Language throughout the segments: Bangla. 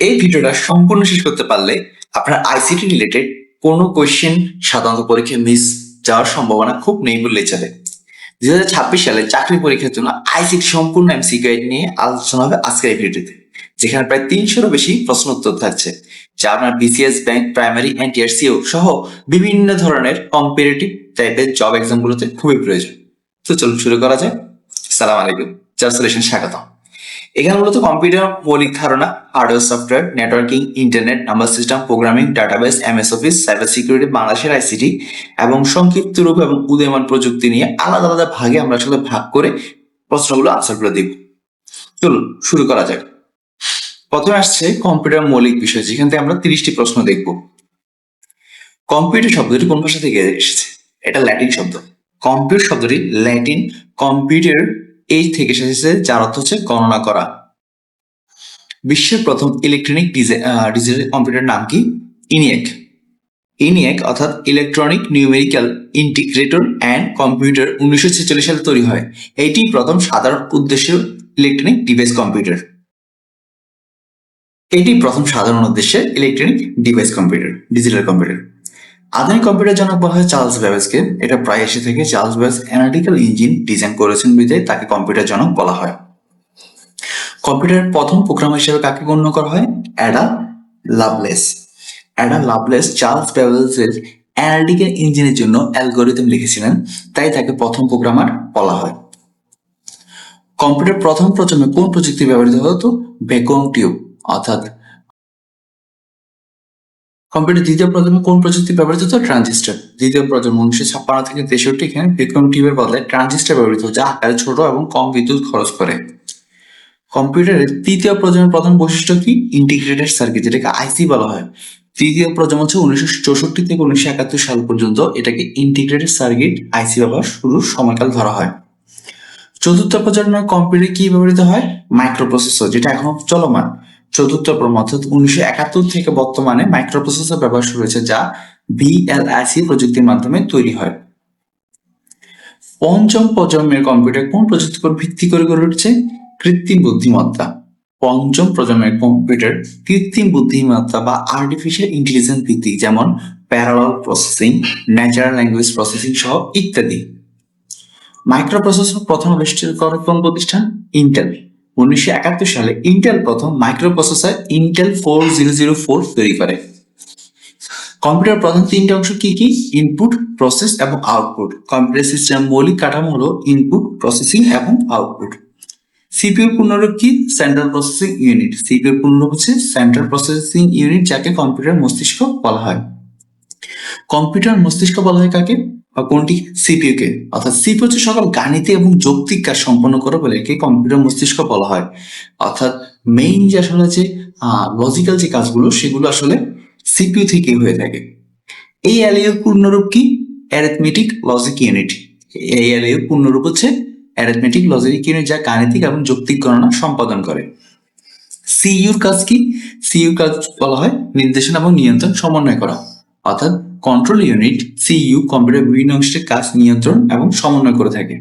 এই ভিডিওটা সম্পূর্ণ শেষ করতে পারলে আপনার আইসিটি রিলেটেড কোনো কোয়েশ্চেন সাধারণত পরীক্ষায় মিস যাওয়ার সম্ভাবনা খুব নেই বললেই চলে। 2026 সালে চাকরি পরীক্ষার জন্য আইসিটি সম্পূর্ণ এমসিকিউ নিয়ে আলোচনা হবে আজকের এই ভিডিওতে, যেখানে প্রায় 300-এরও বেশি প্রশ্ন উত্তর থাকছে, যা আপনার বিসিএস, ব্যাংক, প্রাইমারি, এনটিআর, সিও সহ বিভিন্ন ধরনের কম্পিটিটিভ টাইপের জব এক্সামগুলোতে খুবই প্রয়োজন। তো চলুন শুরু করা যায়। আসসালামু আলাইকুম, জাস্ট স্বাগতম। এখানে মূলত কম্পিউটার মৌলিক ধারণা, hardware, software, networking, internet, number system, programming, database, MS office, cyber security, বাংলাদেশের আইসিটি এবং সংক্ষিপ্ত রূপ এবং উদীয়মান প্রযুক্তি নিয়ে আলাদা আলাদা ভাগে আমরা আসলে ভাগ করে প্রশ্নগুলো আনসারগুলো দিব। চলুন শুরু করা যাক। প্রথমে আসছে কম্পিউটার মৌলিক বিষয়, যেখান থেকে আমরা 30টি প্রশ্ন দেখব। কম্পিউটার শব্দটি কোন ভাষা থেকে এসেছে? এটা ল্যাটিন শব্দ। কম্পিউটার শব্দটি ল্যাটিন কম্পিউটার এই থেকে এসেছে, যার অর্থ হচ্ছে গণনা করা। বিশ্বের প্রথম ইলেকট্রনিক ডিজিটাল কম্পিউটার নাম কি? ইনিয়াক অর্থাৎ electronic numerical integrator and computer 1946 সালে তৈরি হয়। এটি প্রথম সাধারণ উদ্দেশ্যের electronic device computer. Digital computer. আধুনিক কম্পিউটার জনক বলা হয় চার্লস ব্যাবেজকে। এটা প্রায় এসে থেকে Charles Babbage analytical engine design করেছেন বিধায় তাকে কম্পিউটার জনক বলা হয়। কম্পিউটারের প্রথম প্রোগ্রামার হিসেবে কাকে গণ্য করা হয়? অ্যাডা লাভলেস চার্লস ব্যাবেজের অ্যানালিটিক্যাল ইঞ্জিনের জন্য অ্যালগরিদম লিখেছিলেন, তাই তাকে প্রথম প্রোগ্রামার বলা হয়। কম্পিউটার প্রথম প্রজন্মে কোন প্রযুক্তি ব্যবহৃত হতো? Vacuum tube. অর্থাৎ কম্পিউটার দ্বিতীয় প্রজন্মে কোন প্রযুক্তি ব্যবহৃত হতো? ট্রানজিস্টর। দ্বিতীয় প্রজন্ম 1956 থেকে 63 এখানে ভ্যাকুয়াম টিউবের বদলে ট্রানজিস্টর ব্যবহৃত, যা আকারে ছোট এবং কম বিদ্যুৎ খরচ করে। কম্পিউটারের তৃতীয় প্রজন্মের প্রধান বৈশিষ্ট্য কি? ইন্টিগ্রেটেড সার্কিট, যেটাকে আইসি বলা হয়। তৃতীয় প্রজন্ম হচ্ছে 1964 থেকে 1971 সাল পর্যন্ত এটাকে ইন্টিগ্রেটেড সার্কিট আইসি ব্যবহার শুরুর সময়কাল ধরা হয়। চতুর্থ প্রজন্মের কম্পিউটারে কি ব্যবহৃত হয়? মাইক্রোপ্রসেসর, যেটা এখন চলমান। চতুর্থ প্রজন্ম অর্থাৎ 1971 থেকে বর্তমানে মাইক্রোপ্রসেসর ব্যবহার শুরু হয়েছে, যা ভিএলআইসি প্রযুক্তির মাধ্যমে তৈরি হয়। পঞ্চম প্রজন্মের কম্পিউটার কোন প্রযুক্তির উপর ভিত্তি করে গড়ে উঠছে? কৃত্রিম বুদ্ধিমত্তা। পঞ্চম প্রজন্মের কম্পিউটার কৃত্রিম বুদ্ধিমত্তা বা আর্টিফিশিয়াল ইন্টেলিজেন্স ভিত্তিক, যেমন parallel processing, natural language processing সহ ইত্যাদি। মাইক্রোপ্রসেসর প্রথম আবিষ্কার করে কোন প্রতিষ্ঠান? ইন্টেল। 1971 সালে ইন্টেল প্রথম মাইক্রোপ্রসেসর ইন্টেল 4004 তৈরি করে। কম্পিউটার প্রধান তিনটি অংশ কি কি? ইনপুট, প্রসেস এবং আউটপুট। কম্পিউটার সিস্টেম মৌলিক কাঠামো হলো ইনপুট, প্রসেসিং এবং আউটপুট। সিপিইউ পূর্ণরূপ কি? Central processing unit. সিপিইউ পূর্ণরূপ হচ্ছে সেন্ট্রাল প্রসেসিং ইউনিট, যাকে কম্পিউটার মস্তিষ্ক বলা হয়। কম্পিউটার মস্তিষ্ক বলা হয় কাকে বা কোনটি? সিপিইউ কে। অর্থাৎ সিপিইউ হচ্ছে সকল গাণিতিক এবং যৌক্তিক কাজ সম্পন্ন করে বলে একে কম্পিউটার মস্তিষ্ক বলা হয়। অর্থাৎ মেইন যে আসলে যে লজিক্যাল যে কাজগুলো, সেগুলো আসলে সিপিইউ থেকে হয়ে থাকে। এই এলইউ পূর্ণরূপ কি? Arithmetic logic unit. এই এলইউ পূর্ণরূপ হচ্ছে অ্যারিথমেটিক লজিক ইউনিট, যা গাণিতিক এবং যৌক্তিক গণনা সম্পাদন করে। সিইউর কাজ কি? সিইউর কাজ বলা হয় নির্দেশনা এবং নিয়ন্ত্রণ সমন্বয় করা। অর্থাৎ কন্ট্রোল ইউনিট সিইউ কম্পিউটার বিভিন্ন অংশের কাজ নিয়ন্ত্রণ এবং সমন্বয় করে থাকে।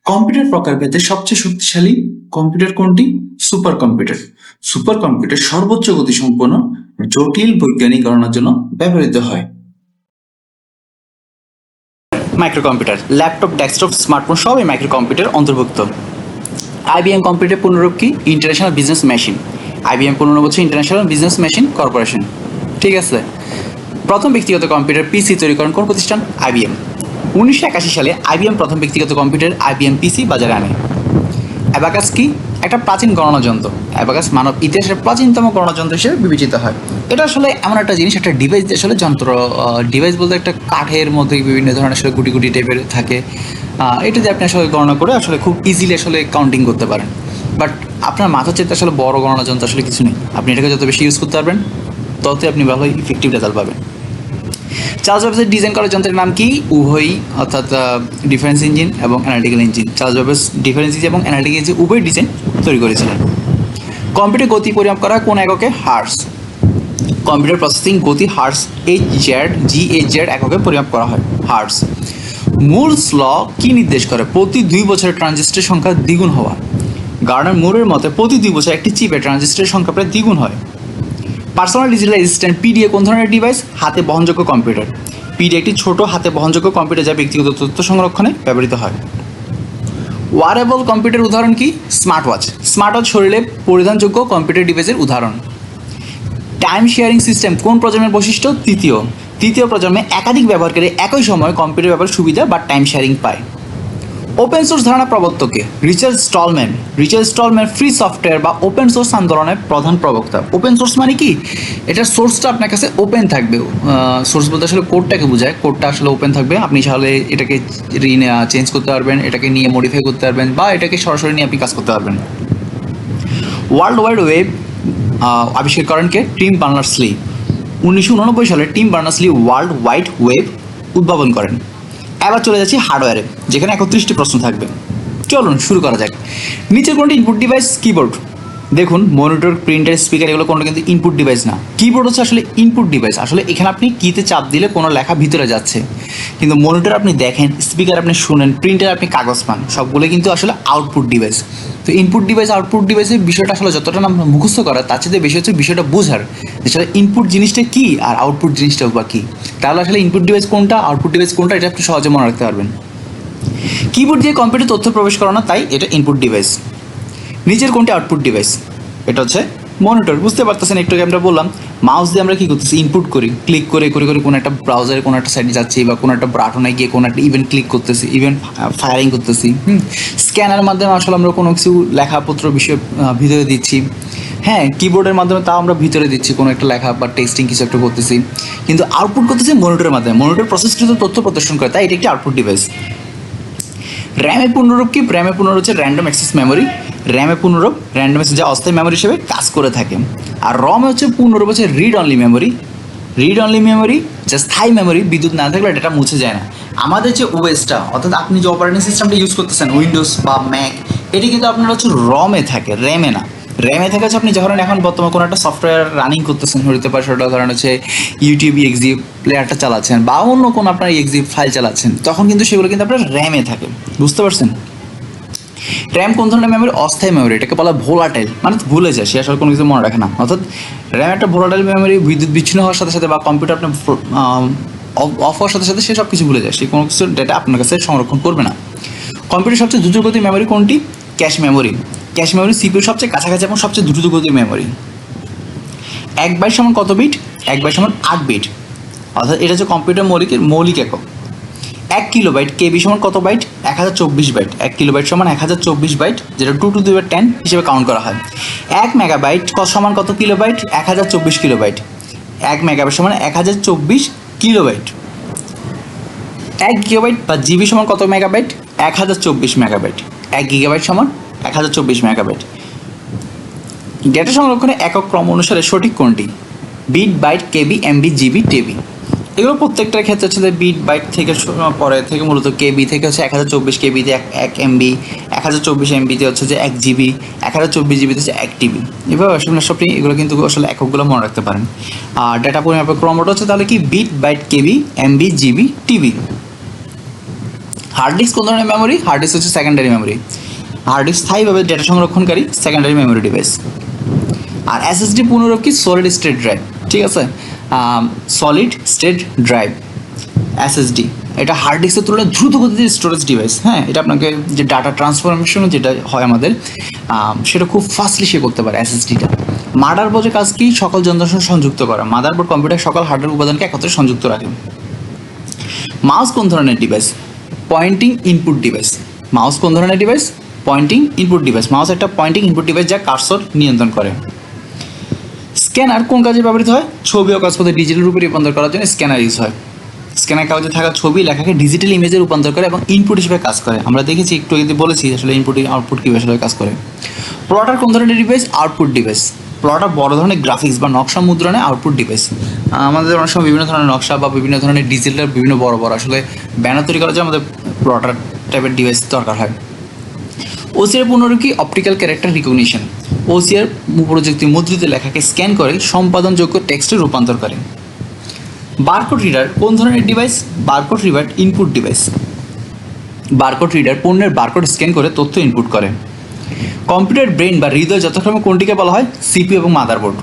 কম্পিউটার প্রকারভেদে সবচেয়ে শক্তিশালী কম্পিউটার কোনটি? Super computer. সুপার কম্পিউটার সর্বোচ্চ গতিসম্পন্ন জটিল বৈজ্ঞানিক গণনার জন্য ব্যবহৃত হয়। Micro computer, laptop, desktop, smartphone সবই মাইক্রো কম্পিউটার অন্তর্ভুক্ত। আইবিএম কম্পিউটার পূর্ণরূপ কি? International business machine. আইবিএম পূর্ণরূপ হচ্ছে ইন্টারন্যাশনাল বিজনেস মেশিন কর্পোরেশন। ঠিক আছে। প্রথম ব্যক্তিগত কম্পিউটার পিসি তৈরি করেন কোন প্রতিষ্ঠান? আইবিএম। 1981 সালে আইবিএম প্রথম ব্যক্তিগত কম্পিউটার আইবিএম পিসি বাজারে আনে। অ্যাবাকাস কি? একটা প্রাচীন গণনা যন্ত্র। অ্যাবাকাস মানব ইতিহাসের প্রাচীনতম গণনা যন্ত্র হিসেবে বিবেচিত হয়। এটা আসলে এমন একটা জিনিস, একটা ডিভাইস, আসলে যন্ত্র। ডিভাইস বলতে একটা কাঠের মধ্যে বিভিন্ন ধরনের আসলে গুটি গুটি টাইপের থাকে। এটা দিয়ে আপনি আসলে গণনা করে আসলে খুব ইজিলি আসলে কাউন্টিং করতে পারেন। বাট আপনার মাথার চেয়ে আসলে বড় গণনা যন্ত্র আসলে কিছু নেই। আপনি এটাকে যত বেশি ইউজ করতে পারবেন, ততই আপনি ভালো ইফেক্টিভ রেজাল্ট পাবেন। চার্লস ব্যাবেজ ডিজাইন করা যন্ত্রের নাম কি? উভয়ই, অর্থাৎ ডিফারেন্স ইঞ্জিন এবং analytical engine. Charles Babbage difference engine এবং অ্যানালিটিক্যাল ইঞ্জিন উভয় ডিজাইন তৈরি করেছিলেন। কম্পিউটার গতি পরিমাপ করা কোন এককে? হার্টজ। কম্পিউটার প্রসেসিং গতি হার্টজ GHz এককে পরিমাপ করা হয়, হার্টজ। মুরস ল কি নির্দেশ করে? প্রতি 2 বছরে ট্রানজিস্টরের সংখ্যা দ্বিগুণ হওয়া। গার্নার মুরের মতে প্রতি 2 বছর একটি চিপে ট্রানজিস্টরের সংখ্যা প্রায় দ্বিগুণ হয়। পার্সোনাল ডিজিটাল অ্যাসিস্ট্যান্ট পিডিএ কোন ধরনের ডিভাইস? হাতে বহনযোগ্য কম্পিউটার। পিডিএ একটি ছোট হাতে বহনযোগ্য কম্পিউটার যা ব্যক্তিগত তথ্য সংরক্ষণে ব্যবহৃত হয়। ওয়ারেবল কম্পিউটার উদাহরণ কি? Smart watch. স্মার্ট ওয়াচ শরীরে পরিধানযোগ্য কম্পিউটার ডিভাইসের উদাহরণ। টাইম শেয়ারিং সিস্টেম কোন প্রজন্মের বৈশিষ্ট্য? তৃতীয় প্রজন্মে একাধিক ব্যবহারকারী একই সময় কম্পিউটার ব্যবহার সুবিধা বা টাইম শেয়ারিং পায়। ওপেন সোর্স ধারণা প্রবর্তকে রিচার্ড স্টলম্যান ফ্রি সফটওয়্যার বা ওপেন সোর্স আন্দোলনের প্রধান প্রবক্তা। ওপেন সোর্স মানে কি? এটার সোর্সটা আপনার কাছে ওপেন থাকবে। সোর্স বলতে আসলে কোডটাকে বোঝায়, কোডটা আসলে ওপেন থাকবে। আপনি চাইলে এটাকে চেঞ্জ করতে পারবেন, এটাকে নিয়ে মডিফাই করতে পারবেন, বা এটাকে সরাসরি নিয়ে আপনি কাজ করতে পারবেন। ওয়ার্ল্ড ওয়াইড ওয়েব আবিষ্কার করেন কে? Team Berners-Lee. 1989 সালে team Berners-Lee world wide web উদ্ভাবন করেন। এবার চলে যাচ্ছি হার্ডওয়্যারে, যেখানে 31টি প্রশ্ন থাকবে। চলুন শুরু করা যাক। নিচের কোনটি ইনপুট ডিভাইস? কিবোর্ড। দেখুন, মনিটর, প্রিন্টার, স্পিকার এগুলো কোনটা কিন্তু ইনপুট ডিভাইস না। কিবোর্ড হচ্ছে আসলে ইনপুট ডিভাইস। আসলে এখানে আপনি কিতে চাপ দিলে কোনো লেখা ভিতরে যাচ্ছে, কিন্তু মনিটর আপনি দেখেন, স্পিকার আপনি শুনেন, প্রিন্টার আপনি কাগজ পান, সবগুলো কিন্তু আসলে আউটপুট ডিভাইস। তো ইনপুট ডিভাইস আউটপুট ডিভাইসের বিষয়টা আসলে যতটা না মুখস্থ করা, তার চেয়ে বেশি হচ্ছে বিষয়টা বোঝার, যে আসলে ইনপুট জিনিসটা কী আর আউটপুট জিনিসটাও বা কী। তাহলে আসলে ইনপুট ডিভাইস কোনটা, আউটপুট ডিভাইস কোনটা, এটা আপনি সহজে মনে রাখতে পারবেন। কিবোর্ড দিয়ে কম্পিউটার তথ্য প্রবেশ করানো, তাই এটা ইনপুট ডিভাইস। নিচের কোনটি আউটপুট ডিভাইস? এটা হচ্ছে মনিটর। বুঝতে পারতেছেন, একটু আমরা বললাম মাউস দিয়ে আমরা কী করতেছি? ইনপুট করি, ক্লিক করে কোনো একটা ব্রাউজারে কোনো একটা সাইটে যাচ্ছি, বা কোনো একটা বাটনে গিয়ে কোনো একটা ইভেন্ট ক্লিক করতেছি, ইভেন্ট ফায়ারিং করতেছি। স্ক্যানারের মাধ্যমে আসলে আমরা কোনো কিছু লেখাপত্র বিষয়ে ভিতরে দিচ্ছি। হ্যাঁ, কিবোর্ডের মাধ্যমে তাও আমরা ভিতরে দিচ্ছি কোনো একটা লেখা বা টেক্সটিং কিছু একটা করতেছি, কিন্তু আউটপুট করতেছি মনিটরের মাধ্যমে। মনিটর প্রসেসকৃত তথ্য প্রদর্শন করে, তাই এটা একটি আউটপুট ডিভাইস। র্যামের পূর্ণরূপ কি? র্যামের পূর্ণরূপ হচ্ছে র্যান্ডম অ্যাক্সেস মেমোরি। র্যামের পূর্ণরূপ র্যান্ডম অ্যাক্সেস, যা অস্থায়ী মেমোরি হিসেবে কাজ করে থাকে। আর রম হচ্ছে পূর্ণরূপ হচ্ছে read only memory. Read only memory যা স্থায়ী মেমোরি, বিদ্যুৎ না থাকলে ডেটা মুছে যায় না। আমাদের যে ওএসটা, অর্থাৎ আপনি যে অপারেটিং সিস্টেমটা ইউজ করতেছেন, উইন্ডোজ বা ম্যাক, এটি কিন্তু আপনার হচ্ছে রমে থাকে, র্যামে না। র্যামে থাকে হচ্ছে আপনি যখন এখন বর্তমানে কোনো একটা সফটওয়্যার রানিং করতেছেন, হতে পারে সেটা ধরেন হচ্ছে ইউটিউব এক্সি প্লেয়ারটা চালাচ্ছেন, বা অন্য কোনো আপনার এক্সি ফাইল চালাচ্ছেন, তখন কিন্তু সেগুলো কিন্তু আপনার র্যামে থাকে। বুঝতে পারছেন? র্যাম কোন ধরনের মেমোরি? অস্থায়ী মেমোরি। এটাকে বলা ভোলাটাইল, মানে ভুলে যায়, সে আসলে কোনো কিছু মনে রাখে না। অর্থাৎ র্যাম একটা ভোলাটাইল মেমোরি। বিদ্যুৎ বিচ্ছিন্ন হওয়ার সাথে সাথে বা কম্পিউটার আপনার অফ হওয়ার সাথে সাথে সে সব কিছু ভুলে যায়, সে কোনো কিছু ডেটা আপনার কাছে সংরক্ষণ করবে না। কম্পিউটার সবচেয়ে দ্রুতগতির মেমোরি কোনটি? Cache memory. Cache memory CPU সবচেয়ে কাছাকাছি এবং সবচেয়ে দ্রুতগতির মেমোরি। 1 বাইট সমান কত বিট? 1 বাইট সমান 8 বিট। অর্থাৎ এটা হচ্ছে কম্পিউটার মৌলিক একক। 1 কিলোবাইট কেবি সমান কত বাইট? 1024 বাইট। 1 কিলোবাইট সমান 1024 বাইট, যেটা 2 টু দি পাওয়ার 10 হিসেবে কাউন্ট করা হয়। 1 মেগাবাইট সমান কত কিলোবাইট? 1024 কিলোবাইট। 1 মেগাবাইট সমান 1024 কিলোবাইট। 1 গিগাবাইট বা জিবি সমান কত মেগাবাইট? 1024 মেগাবাইট। 1 গিগাবাইট সমান 1024 মেগাবাইট। ডেটা সংরক্ষণের একক ক্রম অনুসারে সঠিক কোনটি? Bit, byte, KB, MB, GB, টেবি। এগুলো প্রত্যেকটার ক্ষেত্রে হচ্ছে বিট, বাইট থেকে পরে থেকে মূলত কেবি থেকে হচ্ছে 1024 কেবিতে 1 এমবি, 1024 এমবিতে হচ্ছে যে 1 জিবি, 1024 জিবিতে হচ্ছে 1 টিবি। এভাবে আসলে আপনি এগুলো কিন্তু আসলে এককগুলো মনে রাখতে পারেন। আর ডেটা পরিমাপের ক্রমটা হচ্ছে তাহলে কি? Bit, byte, KB, MB, GB, TB. Hard disk কোন ধরনের মেমোরি? হার্ড ডিস্ক হচ্ছে সেকেন্ডারি মেমোরি। হার্ড ডিস্ক স্থায়ীভাবে ডেটা সংরক্ষণকারী সেকেন্ডারি মেমোরি ডিভাইস। আর এসএসডি পূর্ণরূপ কি? Solid state drive. ঠিক আছে, সলিড স্টেট ড্রাইভ এসএসডি। এটা হার্ড ডিস্কের তুলনায় দ্রুত গতিতে স্টোরেজ ডিভাইস। হ্যাঁ, এটা আপনাকে যে ডাটা ট্রান্সফরমেশন যেটা হয় আমাদের, সেটা খুব ফাস্টলি সে করতে পারে এসএসডিটা। মাদারবোর্ডের কাজ কি? সকল যন্ত্রাংশ সংযুক্ত করা। মাদারবোর্ড কম্পিউটার সকল হার্ডওয়্যার উপাদানকে একত্রে সংযুক্ত রাখে। মাউস কোন ধরনের device? Pointing input device. Mouse কোন ধরনের device? Pointing input device. Mouse একটা পয়েন্টিং ইনপুট ডিভাইস যা কার্সর নিয়ন্ত্রণ করে। স্ক্যানার কোন কাজে ব্যবহৃত হয়? ছবি ও কাগজপত্রে ডিজিটাল রূপে রূপান্তর করার জন্য স্ক্যানার ইউজ হয়। স্ক্যানার কাগজে থাকা ছবি লেখাকে ডিজিটাল ইমেজে রূপান্তর করে এবং ইনপুট হিসেবে কাজ করে। আমরা দেখেছি, একটু আগে বলেছি আসলে ইনপুট আউটপুট কীভাবে আসলে কাজ করে। প্লটার কোন ধরনের ডিভাইস? Output device. প্লটার বড় ধরনের গ্রাফিক্স বা নকশা মুদ্রণে আউটপুট ডিভাইস। আমাদের অনেক সময় বিভিন্ন ধরনের নকশা বা বিভিন্ন ধরনের ডিজিটাল বিভিন্ন বড় আসলে ব্যানার তৈরি করার জন্য আমাদের প্লটার টাইপের ডিভাইস দরকার হয়। ওসিআর পূর্ণরূপ কি? Optical character recognition. ওসিআর প্রযুক্তি মুদ্রিত লেখাকে স্ক্যান করে সম্পাদনযোগ্য টেক্সটে রূপান্তর করে। বারকোড রিডার কোন ধরনের device? Barcode reader input device. Barcode reader পণ্যের বারকোড স্ক্যান করে তথ্য ইনপুট করে। কম্পিউটার ব্রেন বা হৃদয় যথাক্রমে কোনটিকে বলা হয়? সিপিইউ এবং মাদারবোর্ড।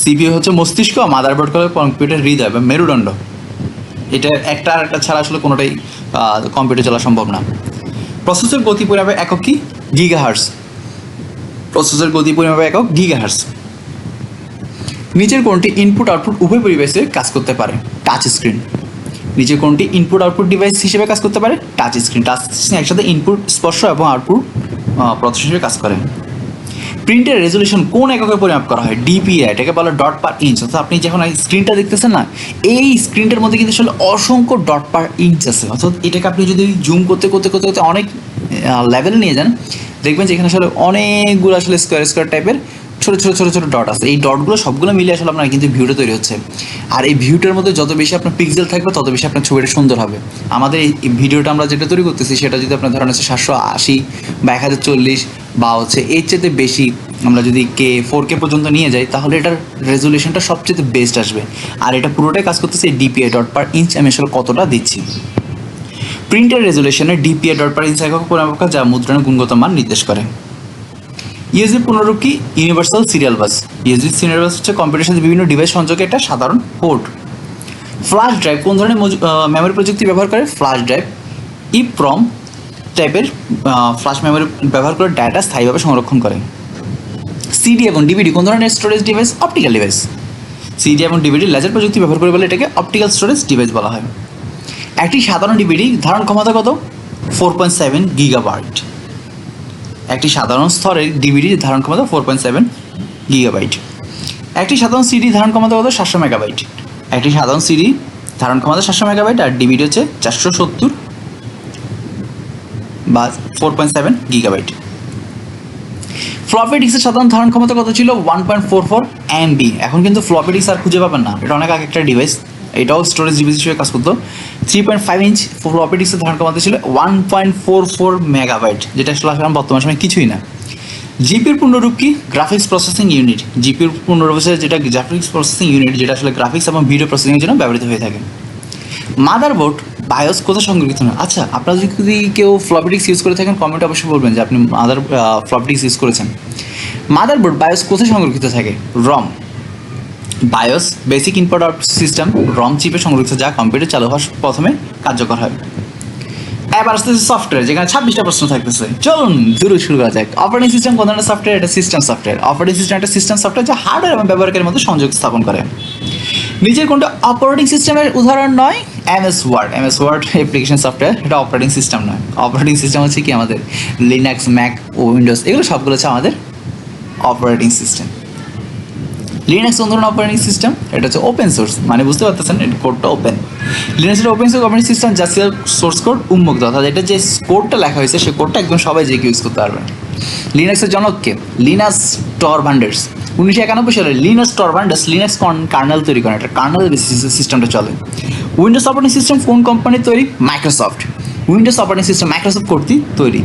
সিপিইউ হচ্ছে মস্তিষ্ক, মাদারবোর্ড হলো কম্পিউটার হৃদয় বা মেরুদণ্ড। এটা একটা আর একটা ছাড়া আসলে কোনোটাই কম্পিউটার চলা সম্ভব না। প্রসেসর গতি পরিমাপের একক কি? গিগাহার্টজ। প্রসেসর গতি পরিমাপের একক গিগাহার্টজ। নিচের কোনটি ইনপুট আউটপুট উভয় পরিবেশে কাজ করতে পারে? Touch screen. নিচের কোনটি ইনপুট আউটপুট ডিভাইস হিসেবে কাজ করতে পারে? Touch screen. টাচ স্ক্রিন একসাথে ইনপুট স্পর্শ এবং আউটপুট প্রসেসর হিসেবে কাজ করে। প্রিন্টের রেজলিউশন কোন এককে পরিমাপ করা হয়? ডিপিআই, এটাকে বলা ডট পার ইঞ্চ। অর্থাৎ আপনি যখন এই স্ক্রিনটা দেখতেছেন না, এই স্ক্রিনটার মধ্যে কিন্তু আসলে অসংখ্য ডট পার ইঞ্চ আছে। অর্থাৎ এটাকে আপনি যদি জুম করতে করতে করতে করতে অনেক লেভেলে নিয়ে যান, দেখবেন যে এখানে আসলে অনেকগুলো আসলে স্কোয়ার স্কোয়ার টাইপের ছোটো ছোটো ছোটো ছোটো ডট আছে। এই ডটগুলো সবগুলো মিলে আসলে আপনার কিন্তু ভিউটা তৈরি হচ্ছে। আর এই ভিউটার মধ্যে যত বেশি আপনার পিক্সেল থাকবে তত বেশি আপনার ছবিটা সুন্দর হবে। আমাদের এই ভিডিওটা আমরা যেটা তৈরি করতেছি সেটা যদি আপনার ধরেন হচ্ছে 780 বা 1040 বা হচ্ছে এর চেয়ে বেশি আমরা যদি 4K পর্যন্ত নিয়ে যাই, তাহলে এটার রেজলিউশনটা সবচেয়ে বেস্ট আসবে। আর এটা পুরোটাই কাজ করতেছে এই ডিপিআই ডট পার ইঞ্চ আমি আসলে কতটা দিচ্ছি। প্রিন্টের রেজলিউশনে ডিপিআই ডট পার ইঞ্চ একক পরিমাপ যা মুদ্রণের গুণগত মান নির্দেশ করে। ইউএসবি পুনরূপ কি? Universal serial bus. USB serial bus হচ্ছে কম্পিউটারের সাথে বিভিন্ন ডিভাইস সংযোগের একটা সাধারণ পোর্ট। ফ্ল্যাশ ড্রাইভ কোন ধরনের মেমোরি প্রযুক্তি ব্যবহার করে? ফ্ল্যাশ ড্রাইভ ইপ্রম টাইপের ফ্ল্যাশ মেমোরি ব্যবহার করে ডাটা স্থায়ীভাবে সংরক্ষণ করে। সিডি এবং ডিভিডি কোন ধরনের storage device? Optical device. CD এবং ডিভিডি লেজার প্রযুক্তি ব্যবহার করে বলে এটাকে অপটিক্যাল স্টোরেজ ডিভাইস বলা হয়। একটি সাধারণ ডিভিডি ধারণ ক্ষমতা কত? 4.7 গিগাবাইট। একটি সাধারণ স্তরের ডিভিডি ধারণ ক্ষমতা 4.7 গিগাবাইট। একটি সাধারণ সিডি ধারণ ক্ষমতা কত? 700 মেগাবাইট। একটি সাধারণ সিডি ধারণ ক্ষমতা 700 মেগাবাইট আর ডিভিডি হচ্ছে 470 বা 4.7 গিগাবাইট। ফ্লপি ডিস্কের সাধারণ ধারণ ক্ষমতা কত ছিল? 1.44 MB। এখন কিন্তু ফ্লপি ডিস্ক আর খুঁজে পাবেন না, এটা অনেক আগে একটা ডিভাইস। এটাও স্টোরেজ ডিভাইস হিসেবে কাজ করতো। 3.5 ইঞ্চ ফ্লপি ডিস্কের ধারণ ক্ষমতা ছিল 1.44 মেগাবাইট, যেটা আসলে বর্তমান সময় কিছুই না। জিপির পূর্ণরূপ কি? Graphics processing unit. জিপির পূর্ণরূপ হচ্ছে যেটা গ্রাফিক্স প্রসেসিং ইউনিট, যেটা আসলে গ্রাফিক্স এবং ভিডিও প্রসেসিংয়ের জন্য ব্যবহৃত হয়ে থাকে। মাদারবোর্ড বায়োস কোথায় সংরক্ষিত হয়? আচ্ছা, আপনারা যদি কেউ ফ্লপি ডিস্ক ইউজ করে থাকেন কমেন্টে অবশ্যই বলবেন যে আপনি ফ্লপি ডিস্ক ইউজ করেছেন। মাদারবোর্ড বায়োস কোথায় সংরক্ষিত থাকে? ROM. BIOS basic input output system ROM চিপে সংরক্ষিত, যা কম্পিউটার চালু হওয়ার প্রথমে কার্যকর হয়। এবার আসতেছে সফটওয়্যার, যেখানে 26টা প্রশ্ন থাকতেছে। চলুন দ্রুত শুরু করা যাক। অপারেটিং সিস্টেম কোন ধরনের সফটওয়্যার? এটা সিস্টেম সফটওয়্যার। অপারেটিং সিস্টেম একটা সিস্টেম সফটওয়্যার যা হার্ডওয়্যার এবং ব্যবহারকারীর মধ্যে সংযোগ স্থাপন করে। নিচের কোনটা অপারেটিং সিস্টেমের উদাহরণ নয়? MS Word. MS Word application software, এটা অপারেটিং সিস্টেম নয়। অপারেটিং সিস্টেম হচ্ছে কি আমাদের লিনাক্স, ম্যাক ও উইন্ডোজ, এগুলো সবগুলো হচ্ছে আমাদের অপারেটিং সিস্টেম। লিনাক্স কোন ধরনের অপারেটিং সিস্টেম? এটা হচ্ছে ওপেন সোর্স, মানে বুঝতে পারতেছেন এর কোডটা ওপেন। লিনাক্স একটা ওপেন সোর্স অপারেটিং সিস্টেম যা সোর্স কোড উন্মুক্ত, অর্থাৎ এটা যে কোডটা লেখা হয়েছে সে কোডটা একদম সবাই যে ইউজ করতে পারবে। লিনাক্সের জনক কে? লিনাস টরভান্ডার্স। 1991 সালে লিনাস টরভান্ডার্স লিনাক্স কার্নেল তৈরি করেন, এটা কার্নেল বেসিসে সিস্টেমটা চলে। উইন্ডোজ অপারেটিং সিস্টেম কোন কোম্পানির তৈরি? Microsoft. Windows operating system Microsoft কর্তৃক তৈরি।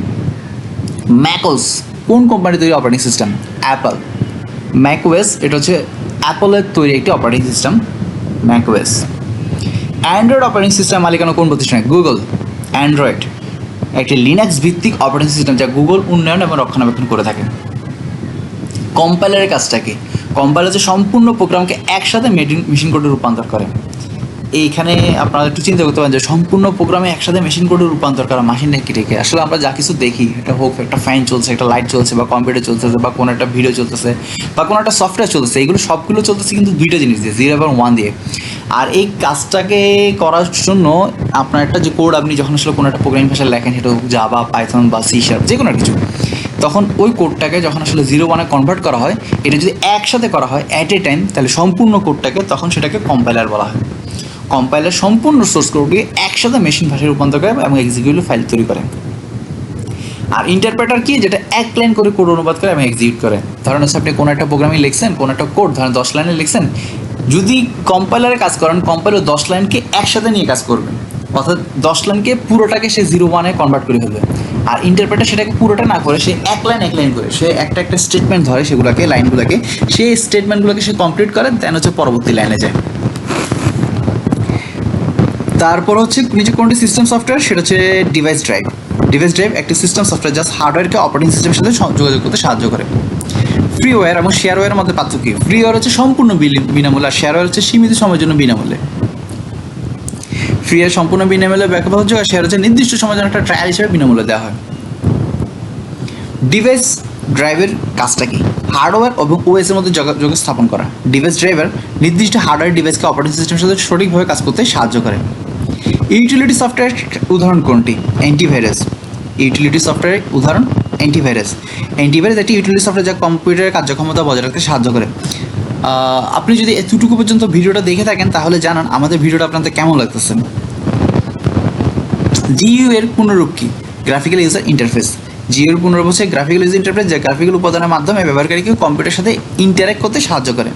ম্যাকওএস কোন কোম্পানির তৈরি অপারেটিং সিস্টেম? অ্যাপল। ম্যাকওএস এটা হচ্ছে অ্যাপলের তৈরি একটি operating system, macOS. Android operating system মালিকানা কোন প্রতিষ্ঠানে? গুগল। অ্যান্ড্রয়েড একটি লিনাক্স ভিত্তিক অপারেটিং সিস্টেম যা গুগল উন্নয়ন এবং রক্ষণাবেক্ষণ করে থাকে। কম্পাইলারের কাজটা কি? কম্পাইলার হচ্ছে সম্পূর্ণ প্রোগ্রামকে একসাথে মেশিন কোডে রূপান্তর করে। এইখানে আপনারা একটু চিন্তা করতে পারেন যে সম্পূর্ণ প্রোগ্রামে একসাথে মেশিন কোডে রূপান্তর করা মেশিনটা কি রেখে আসলে আমরা যা কিছু দেখি, এটা হোক একটা ফ্যান চলছে, একটা লাইট চলছে, বা কম্পিউটার চলতেছে, বা কোনো একটা ভিডিও চলতেছে, বা কোনো একটা সফটওয়্যার চলতেছে, এগুলো সবগুলো চলতেছে কিন্তু দুইটা জিনিস দিয়ে, 0 এবং 1 দিয়ে। আর এই কাজটাকে করার জন্য আপনার একটা যে কোড আপনি যখন আসলে কোনো একটা প্রোগ্রামিং ভাষায় লেখেন, সেটা হোক জাভা, পাইথন বা সি শার্প, যে কোনো কিছু, তখন ওই কোডটাকে যখন আসলে 0-1-এ কনভার্ট করা হয়, এটা যদি একসাথে করা হয় অ্যাট এ টাইম, তাহলে সম্পূর্ণ কোডটাকে তখন সেটাকে কম্পাইলার বলা হয়। কম্পাইলার সম্পূর্ণ সোর্স কোডকে একসাথে মেশিন ভাষায় রূপান্তর করে এবং এক্সিকিউটিভ ফাইল তৈরি করে। আর ইন্টারপ্রেটার কি? যেটা এক লাইন করে কোড অনুবাদ করে এবং এক্সিকিউট করে। ধরেন হচ্ছে আপনি কোনো একটা প্রোগ্রামিং লিখছেন, কোনো একটা কোড ধরেন 10 লাইনে লিখছেন, যদি কম্পাইলারে কাজ করেন, কম্পাইলার 10 লাইনকে একসাথে নিয়ে কাজ করবে, অর্থাৎ 10 লাইনকে পুরোটাকে সে 0-1-এ কনভার্ট করে ফেলবে। আর ইন্টারপ্রেটার সেটাকে পুরোটা না করে সে এক লাইন করে সে একটা একটা স্টেটমেন্ট ধরে, সেগুলোকে লাইনগুলোকে সেই স্টেটমেন্টগুলোকে সে কমপ্লিট করে, দেন হচ্ছে পরবর্তী লাইনে যায়। তারপর হচ্ছে নিচে কোনটি সিস্টেম সফটওয়্যার? সেটা হচ্ছে ডিভাইস ড্রাইভ। ডিভাইস ড্রাইভ একটি সিস্টেম সফটওয়্যার যা হার্ডওয়্যারকে অপারেটিং সিস্টেমের সাথে যোগাযোগ করতে সাহায্য করে। ফ্রিওয়্যার এবং শেয়ারওয়্যারের মধ্যে পার্থক্য কি? ফ্রিওয়্যার হচ্ছে সম্পূর্ণ বিনামূল্যে, আর শেয়ারওয়্যার হচ্ছে সীমিত সময়ের জন্য বিনামূল্যে। ফ্রিওয়্যার সম্পূর্ণ বিনামূল্যে ব্যবহারযোগ্য, আর শেয়ার হচ্ছে নির্দিষ্ট সময়ের জন্য একটা ট্রায়াল হিসেবে বিনামূল্যে দেওয়া হয়। ডিভাইস ড্রাইভের কাজটা কি? হার্ডওয়্যার এবং ওএস এর মধ্যে যোগাযোগ স্থাপন করা। ডিভাইস ড্রাইভার নির্দিষ্ট হার্ডওয়্যার ডিভাইসকে অপারেটিং সিস্টেমের সাথে সঠিকভাবে কাজ করতে সাহায্য করে। ইউটিলিটি সফটওয়্যার উদাহরণ কোনটি? অ্যান্টিভাইরাস। ইউটিলিটি সফটওয়্যার উদাহরণ অ্যান্টিভাইরাস। অ্যান্টিভাইরাস একটি ইউটিলিটি সফটওয়্যার যা কম্পিউটারের কার্যক্ষমতা বজায় রাখতে সাহায্য করে। আপনি যদি এতটুকু পর্যন্ত ভিডিওটা দেখে থাকেন তাহলে জানান আমাদের ভিডিওটা আপনাদের কেমন লাগতেছে। জিইউ এর পুনরূপ কি? Graphical user interface. জিইউ এর পুনরূপ হচ্ছে গ্রাফিক্যাল ইউজার ইন্টারফেস, যা গ্রাফিক্যাল উপাদানের মাধ্যমে ব্যবহারকারীকে কম্পিউটারের সাথে ইন্টারঅ্যাক্ট করতে সাহায্য করে।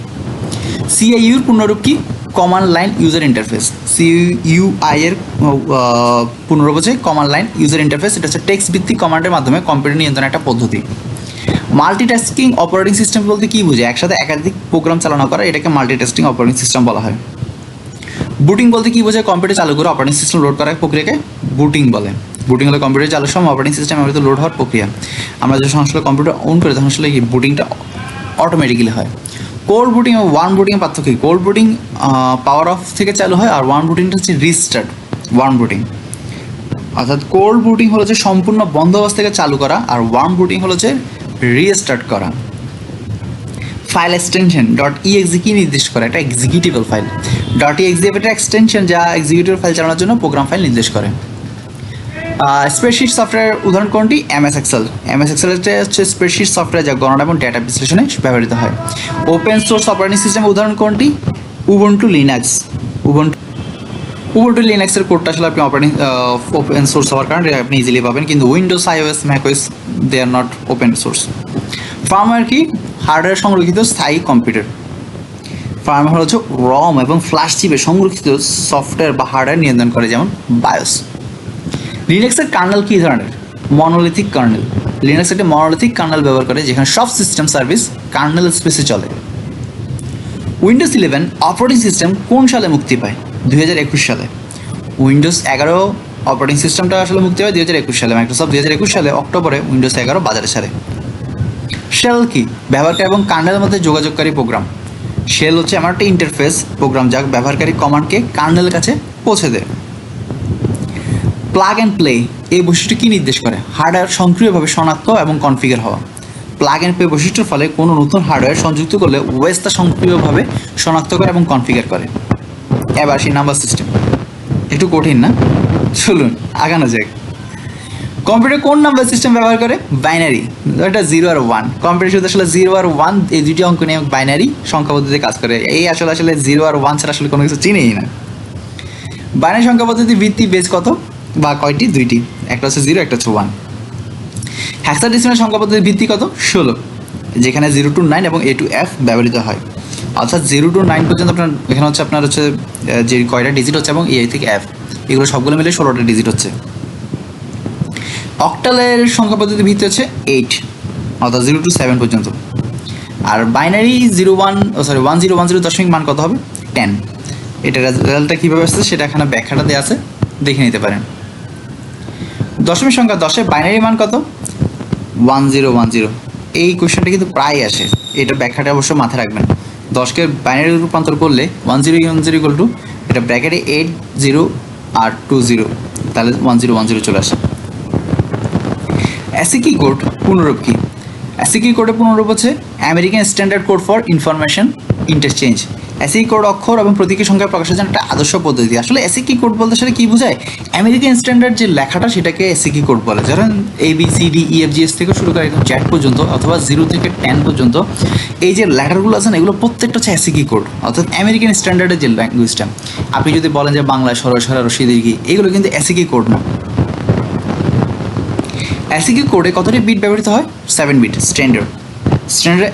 সিআইইউ এর পুনরূপ কি? Command line user interface. সিইউআই এর পুনরূপ হচ্ছে কমান্ড লাইন ইউজার ইন্টারফেস। এটা হচ্ছে টেক্সট ভিত্তিক কমান্ডের মাধ্যমে কম্পিউটার নিয়ন্ত্রণের একটা পদ্ধতি। মাল্টিটাস্কিং অপারেটিং সিস্টেম বলতে কি বোঝায়? একসাথে একাধিক প্রোগ্রাম চালানো করা, এটাকে মাল্টিটাস্কিং অপারেটিং সিস্টেম বলা হয়। বুটিং বলতে কি বোঝায়? কম্পিউটার চালু করে অপারেটিং সিস্টেম লোড করার প্রক্রিয়াকে বুটিং বলে। বুটিং হলো কম্পিউটার চালুর সময় অপারেটিং সিস্টেম লোড হওয়ার প্রক্রিয়া। আমরা যখন আসলে কম্পিউটার অন করি তখন আসলে কি বুটিংটা অটোমেটিক্যালি হয়। কোল্ড বুটিং এবং ওয়ার্ম বুটিং এর পার্থক্য কি? কোল্ড বুটিং পাওয়ার অফ থেকে চালু হয়, আর ওয়ার্ম বুটিংটা হচ্ছে রিস্টার্ট। ওয়ার্ম বুটিং অর্থাৎ কোল্ড বুটিং হলো যে সম্পূর্ণ বন্ধ অবস্থা থেকে চালু করা, আর ওয়ার্ম বুটিং হলো যে রিস্টার্ট করা। ফাইল এক্সটেনশন .exe কি নির্দেশ করে? একটা এক্সিকিউটেবল ফাইল। .exe একটা এক্সটেনশন যা এক্সিকিউটেবল ফাইল চালানোর জন্য প্রোগ্রাম ফাইল নির্দেশ করে। স্প্রেডশিট সফটওয়্যার উদাহরণ কোনটি? MS Excel. এমএস এক্সেল হচ্ছে স্প্রেডশিট সফটওয়্যার যা গণনা এবং ডেটা বিশ্লেষণে ব্যবহৃত হয়। ওপেন সোর্স অপারেটিং সিস্টেম উদাহরণ কোনটি? Ubuntu Linux. উবুন্টু লিনাক্সের কোডটা আসলে আপনি ওপেন সোর্স হওয়ার কারণে আপনি ইজিলি পাবেন, কিন্তু Windows, iOS, macOS they are not open source. Firmware কি? হার্ডওয়্যার সংরক্ষিত স্থায়ী কম্পিউটার। ফার্মওয়্যার হচ্ছে রম এবং ফ্ল্যাশ চিপে সংরক্ষিত সফটওয়্যার বা হার্ডওয়্যার নিয়ন্ত্রণ করে, যেমন বায়োস। লিনাক্সের কার্নেল কী ধরনের? Monolithic kernel. লিনাক্স একটি মনোলিথিক কার্নেল ব্যবহার করে যেখানে সব সিস্টেম সার্ভিস কার্নেল স্পেসে চলে। উইন্ডোজ 11 অপারেটিং সিস্টেম কোন সালে মুক্তি পায়? 2021 সালে। উইন্ডোজ 11 অপারেটিং সিস্টেমটা আসলে মুক্তি পায় 2021 সালে। মাইক্রোসফট 2021 সালে অক্টোবরে উইন্ডোজ 11 বাজারে ছাড়ে। শেল কি? ব্যবহারকারী এবং কার্নেলের মধ্যে যোগাযোগকারী প্রোগ্রাম। শেল হচ্ছে এমন একটা ইন্টারফেস প্রোগ্রাম যা ব্যবহারকারী কমান্ডকে কার্নেলের কাছে পৌঁছে দেয়। প্লাগ অ্যান্ড প্লে এই বৈশিষ্ট্য কী নির্দেশ করে? হার্ডওয়্যার সক্রিয়ভাবে শনাক্ত এবং কনফিগার হওয়া। প্লাগ অ্যান্ড প্লে বৈশিষ্ট্যের ফলে কোনো নতুন হার্ডওয়্যার সংযুক্ত করলে ওএস তা সক্রিয়ভাবে শনাক্ত করে এবং কনফিগার করে। এবার সেই নাম্বার সিস্টেম একটু কঠিন না? চলুন আগানো যাক। কম্পিউটার কোন নাম্বার সিস্টেম ব্যবহার করে? বাইনারি। এটা 0 আর 1। কম্পিউটার শুধু আসলে 0 আর 1 এই দুটি অঙ্ক নিয়ে বাইনারি সংখ্যা পদ্ধতিতে কাজ করে। এই আসলে 0 আর 1 ছাড়া আসলে কোনো কিছু চিনেই না। বাইনারি সংখ্যা পদ্ধতির ভিত্তি বেজ কত বা কয়টি? 2টি। একটা হচ্ছে 0, একটা হচ্ছে 1। হেক্সাডেসিমাল সংখ্যা পদ্ধতির ভিত্তি কত? 16, যেখানে 0 to 9 এবং A to F ব্যবহৃত হয়। অর্থাৎ 0 to 9 পর্যন্ত এখানে হচ্ছে আপনার হচ্ছে যে কয়টা ডিজিট হচ্ছে এবং A থেকে F এগুলো সবগুলো মিলে 16টা ডিজিট হচ্ছে। অক্টালের সংখ্যা পদ্ধতির ভিত্তি হচ্ছে 8, অর্থাৎ 0 to 7 পর্যন্ত। আর বাইনারি 1010 দশমিক মান কত হবে? 10। এটা রেজাল্টটা কীভাবে আসছে সেটা এখানে ব্যাখ্যাটা দেওয়া আছে, দেখে নিতে পারেন। দশমিক সংখ্যা 10-এ বাইনারি মান কত? 1010। এই কোয়েশ্চেনটা কিন্তু প্রায় আসে, এটা ব্যাখ্যাটা অবশ্য মাথায় রাখবেন। 10কে বাইনারি রূপান্তর করলে 1010 এটা ব্র্যাকেটে 80 আর 20, তাহলে 1010 চলে আসে। অ্যাসিকি কোড পুনরূপ কি? অ্যাসিকি কোডের পুনরূপ হচ্ছে American standard code for information interchange. ASCII code অক্ষর এবং প্রতীকী সংখ্যা প্রকাশের জন্য একটা আদর্শ পদ্ধতি। আসলে অ্যাসিকি কোড বলতে আসলে কী বোঝায়? আমেরিকান স্ট্যান্ডার্ড যে লেখাটা সেটাকে অ্যাসিকি কোড বলে। ধরেন ABCDEFGH থেকে শুরু করে একদম জ্যাট পর্যন্ত, অথবা 0 থেকে 10 পর্যন্ত এই যে লেটারগুলো আছে না, এগুলো প্রত্যেকটা হচ্ছে অ্যাসিকি কোড, অর্থাৎ আমেরিকান স্ট্যান্ডার্ডের যে ল্যাঙ্গুয়েজটা। আপনি যদি বলেন যে বাংলায় সরসরা রসি দীর্ঘি, এগুলো কিন্তু অ্যাসিকি কোড না। অ্যাসিকি কোডে কতটি বিট ব্যবহৃত হয়? 7 বিট। স্ট্যান্ডার্ড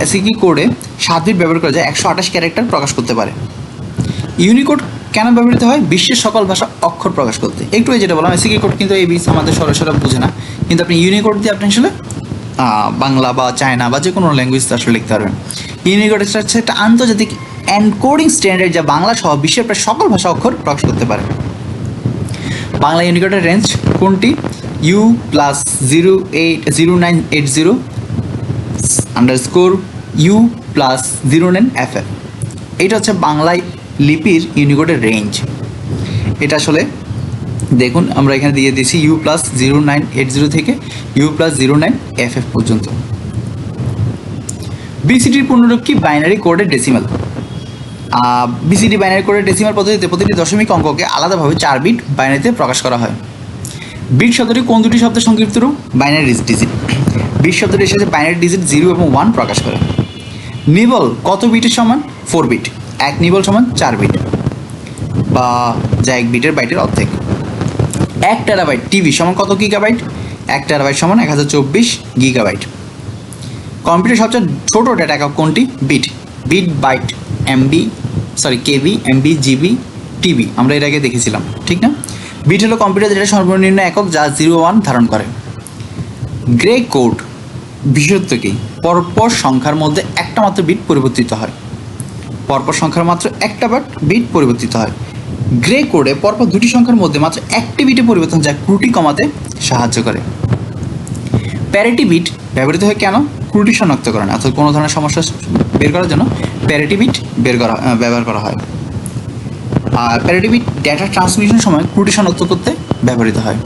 অ্যাসিকি কোডে 7 বিট ব্যবহার করা যায়, 128 ক্যারেক্টার প্রকাশ করতে পারে। ইউনিকোড কেন ব্যবহৃত হয়? বিশ্বের সকল ভাষা অক্ষর প্রকাশ করতে। একটু যেটা বললাম, অ্যাসিকি কোড কিন্তু এই বিচ আমাদের সরাসরি বুঝে না, কিন্তু আপনি ইউনিকোড দিয়ে আপনি আসলে বাংলা বা চায়না বা যে কোনো ল্যাঙ্গুয়েজ আসলে লিখতে পারবেন। ইউনিকোড হচ্ছে একটা আন্তর্জাতিক এনকোডিং স্ট্যান্ডার্ড যা বাংলা সহ বিশ্বের প্রায় সকল ভাষা অক্ষর প্রকাশ করতে পারে। বাংলা ইউনিকোডের রেঞ্জ কোনটি? U plus 0980 U plus 09FF। এটা হচ্ছে বাংলায় লিপির ইউনিকোডের রেঞ্জ। এটা আসলে দেখুন আমরা এখানে দিয়ে দিয়েছি ইউ প্লাস 0980 থেকে ইউ প্লাস 09FF পর্যন্ত। বিসিডির পূর্ণরূপ কি? বাইনারি কোডের ডেসিমাল। বিসিডি বাইনারি কোডের ডেসিমাল পদ্ধতিতে প্রতিটি দশমিক অঙ্ককে আলাদাভাবে 4 বিট বাইনারিতে প্রকাশ করা হয়। বিট শব্দটি কোন দুটি শব্দের সংক্ষিপ্ত রূপ? Binary digit. বিট শব্দটি এসেছে বাইনারি ডিজিট 0 এবং 1 প্রকাশ করে। নিবল কত বিটের সমান? 4 বিট। 1 নিবল সমান 4 বিট, বা যা 1 বিটের বাইটের অর্ধেক। 1 টেরাবাইট টিভি সমান কত গিগাবাইট? 1 টেরাবাইট সমান 1024 গিগাবাইট। কম্পিউটার সবচেয়ে ছোট ডেটা একক কোনটি? Bit. Bit, byte, KB, MB, GB, TB আমরা এর আগে দেখেছিলাম, ঠিক না? বিট হলো কম্পিউটার ডেটার সর্বনিম্ন একক যা 0 1 ধারণ করে। গ্রে কোড বিশেষত্ব কি? পরপর সংখ্যার মধ্যে একটা মাত্র বিট পরিবর্তিত হয়। পরপর সংখ্যার মাত্র একটা বিট পরিবর্তিত হয়। গ্রে কোডে পরপর দুটি সংখ্যার মধ্যে মাত্র একটি বিটে পরিবর্তন যা ত্রুটি কমাতে সাহায্য করে। প্যারিটি বিট ব্যবহৃত হয় কেন? ত্রুটি শনাক্তকরণ অর্থাৎ কোনো ধরনের সমস্যা বের করার জন্য প্যারিটি বিট ব্যবহার করা হয়। আর প্যারিটি বিট ডেটা ট্রান্সমিশনের সময় ত্রুটি শনাক্ত করতে ব্যবহৃত হয়।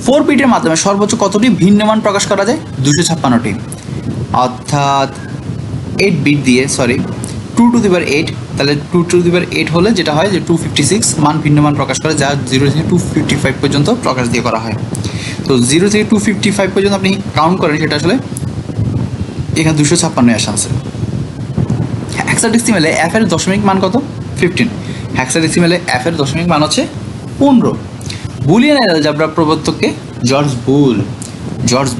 4 বিটের মাধ্যমে সর্বোচ্চ কতটি ভিন্ন মান প্রকাশ করা যায়? 256টি। অর্থাৎ 8 বিট দিয়ে 2 টু দি পাওয়ার 8, তাহলে 2 টু দি পাওয়ার 8 হলে যেটা হয় যে 256 মান ভিন্ন মান প্রকাশ করে, যা 0 থেকে 255 পর্যন্ত প্রকাশ দিয়ে করা হয়। তো 0 থেকে 255 পর্যন্ত আপনি কাউন্ট করেন, সেটা আসলে এখানে 256 আসা আছে। হেক্সাডেসিমেলে F এর দশমিক মান কত? 15। হেক্সাডেসিমেলে F এর দশমিক মান হচ্ছে 15। বুলিয়ান অ্যালজেব্রা প্রবর্তককে? জর্জ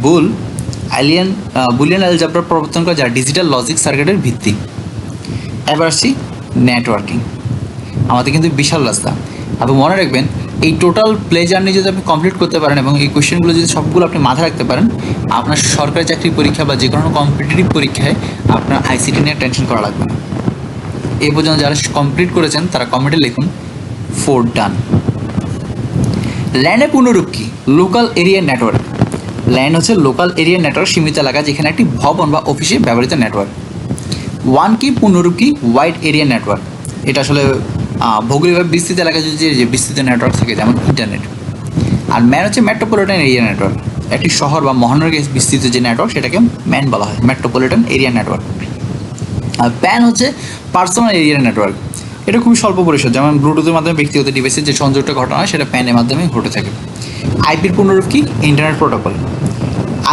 বুল বুলিয়ান অ্যালজেব্রা প্রবর্তন করে, যা ডিজিটাল লজিক সার্কিটের ভিত্তি। এবার আসছি নেটওয়ার্কিং। আমাদের কিন্তু বিশাল রাস্তা। আপনি মনে রাখবেন, এই টোটাল প্লে জার্নি যদি আপনি কমপ্লিট করতে পারেন এবং এই কোয়েশ্চেনগুলো যদি সবগুলো আপনি মাথায় রাখতে পারেন, আপনার সরকারি চাকরি পরীক্ষা বা যে কোনো কম্পিটিটিভ পরীক্ষায় আপনার আইসিটি নিয়ে টেনশন করা লাগবে না। এই পর্যন্ত যারা কমপ্লিট করেছেন তারা কমেন্টে লিখুন 4 ডান। ল্যান্ডের পূর্ণরূপ কি? Local area network. ল্যান্ড হচ্ছে লোকাল এরিয়া নেটওয়ার্ক, সীমিত এলাকা যেখানে একটি ভবন বা অফিসে ব্যবহৃত নেটওয়ার্ক। ওয়ান কি? পূর্ণরূপ কি? Wide area network. এটা আসলে ভৌগোলিকভাবে বিস্তৃত এলাকায় যদি যে বিস্তৃত নেটওয়ার্ক থাকে, যেমন ইন্টারনেট। আর ম্যান হচ্ছে মেট্রোপলিটন এরিয়া নেটওয়ার্ক। একটি শহর বা মহানগরে বিস্তৃত যে নেটওয়ার্ক সেটাকে ম্যান বলা হয়, মেট্রোপলিটন এরিয়া নেটওয়ার্ক। আর প্যান হচ্ছে পার্সোনাল এরিয়া নেটওয়ার্ক। এটা খুবই স্বল্প পরিসর, যেমন ব্লুটুথের মাধ্যমে ব্যক্তিগত ডিভাইসের যে সংযোগটা ঘটনা হয় সেটা প্যানের মাধ্যমে ঘটে থাকে। আইপির পূর্ণরূপ কি? Internet protocol.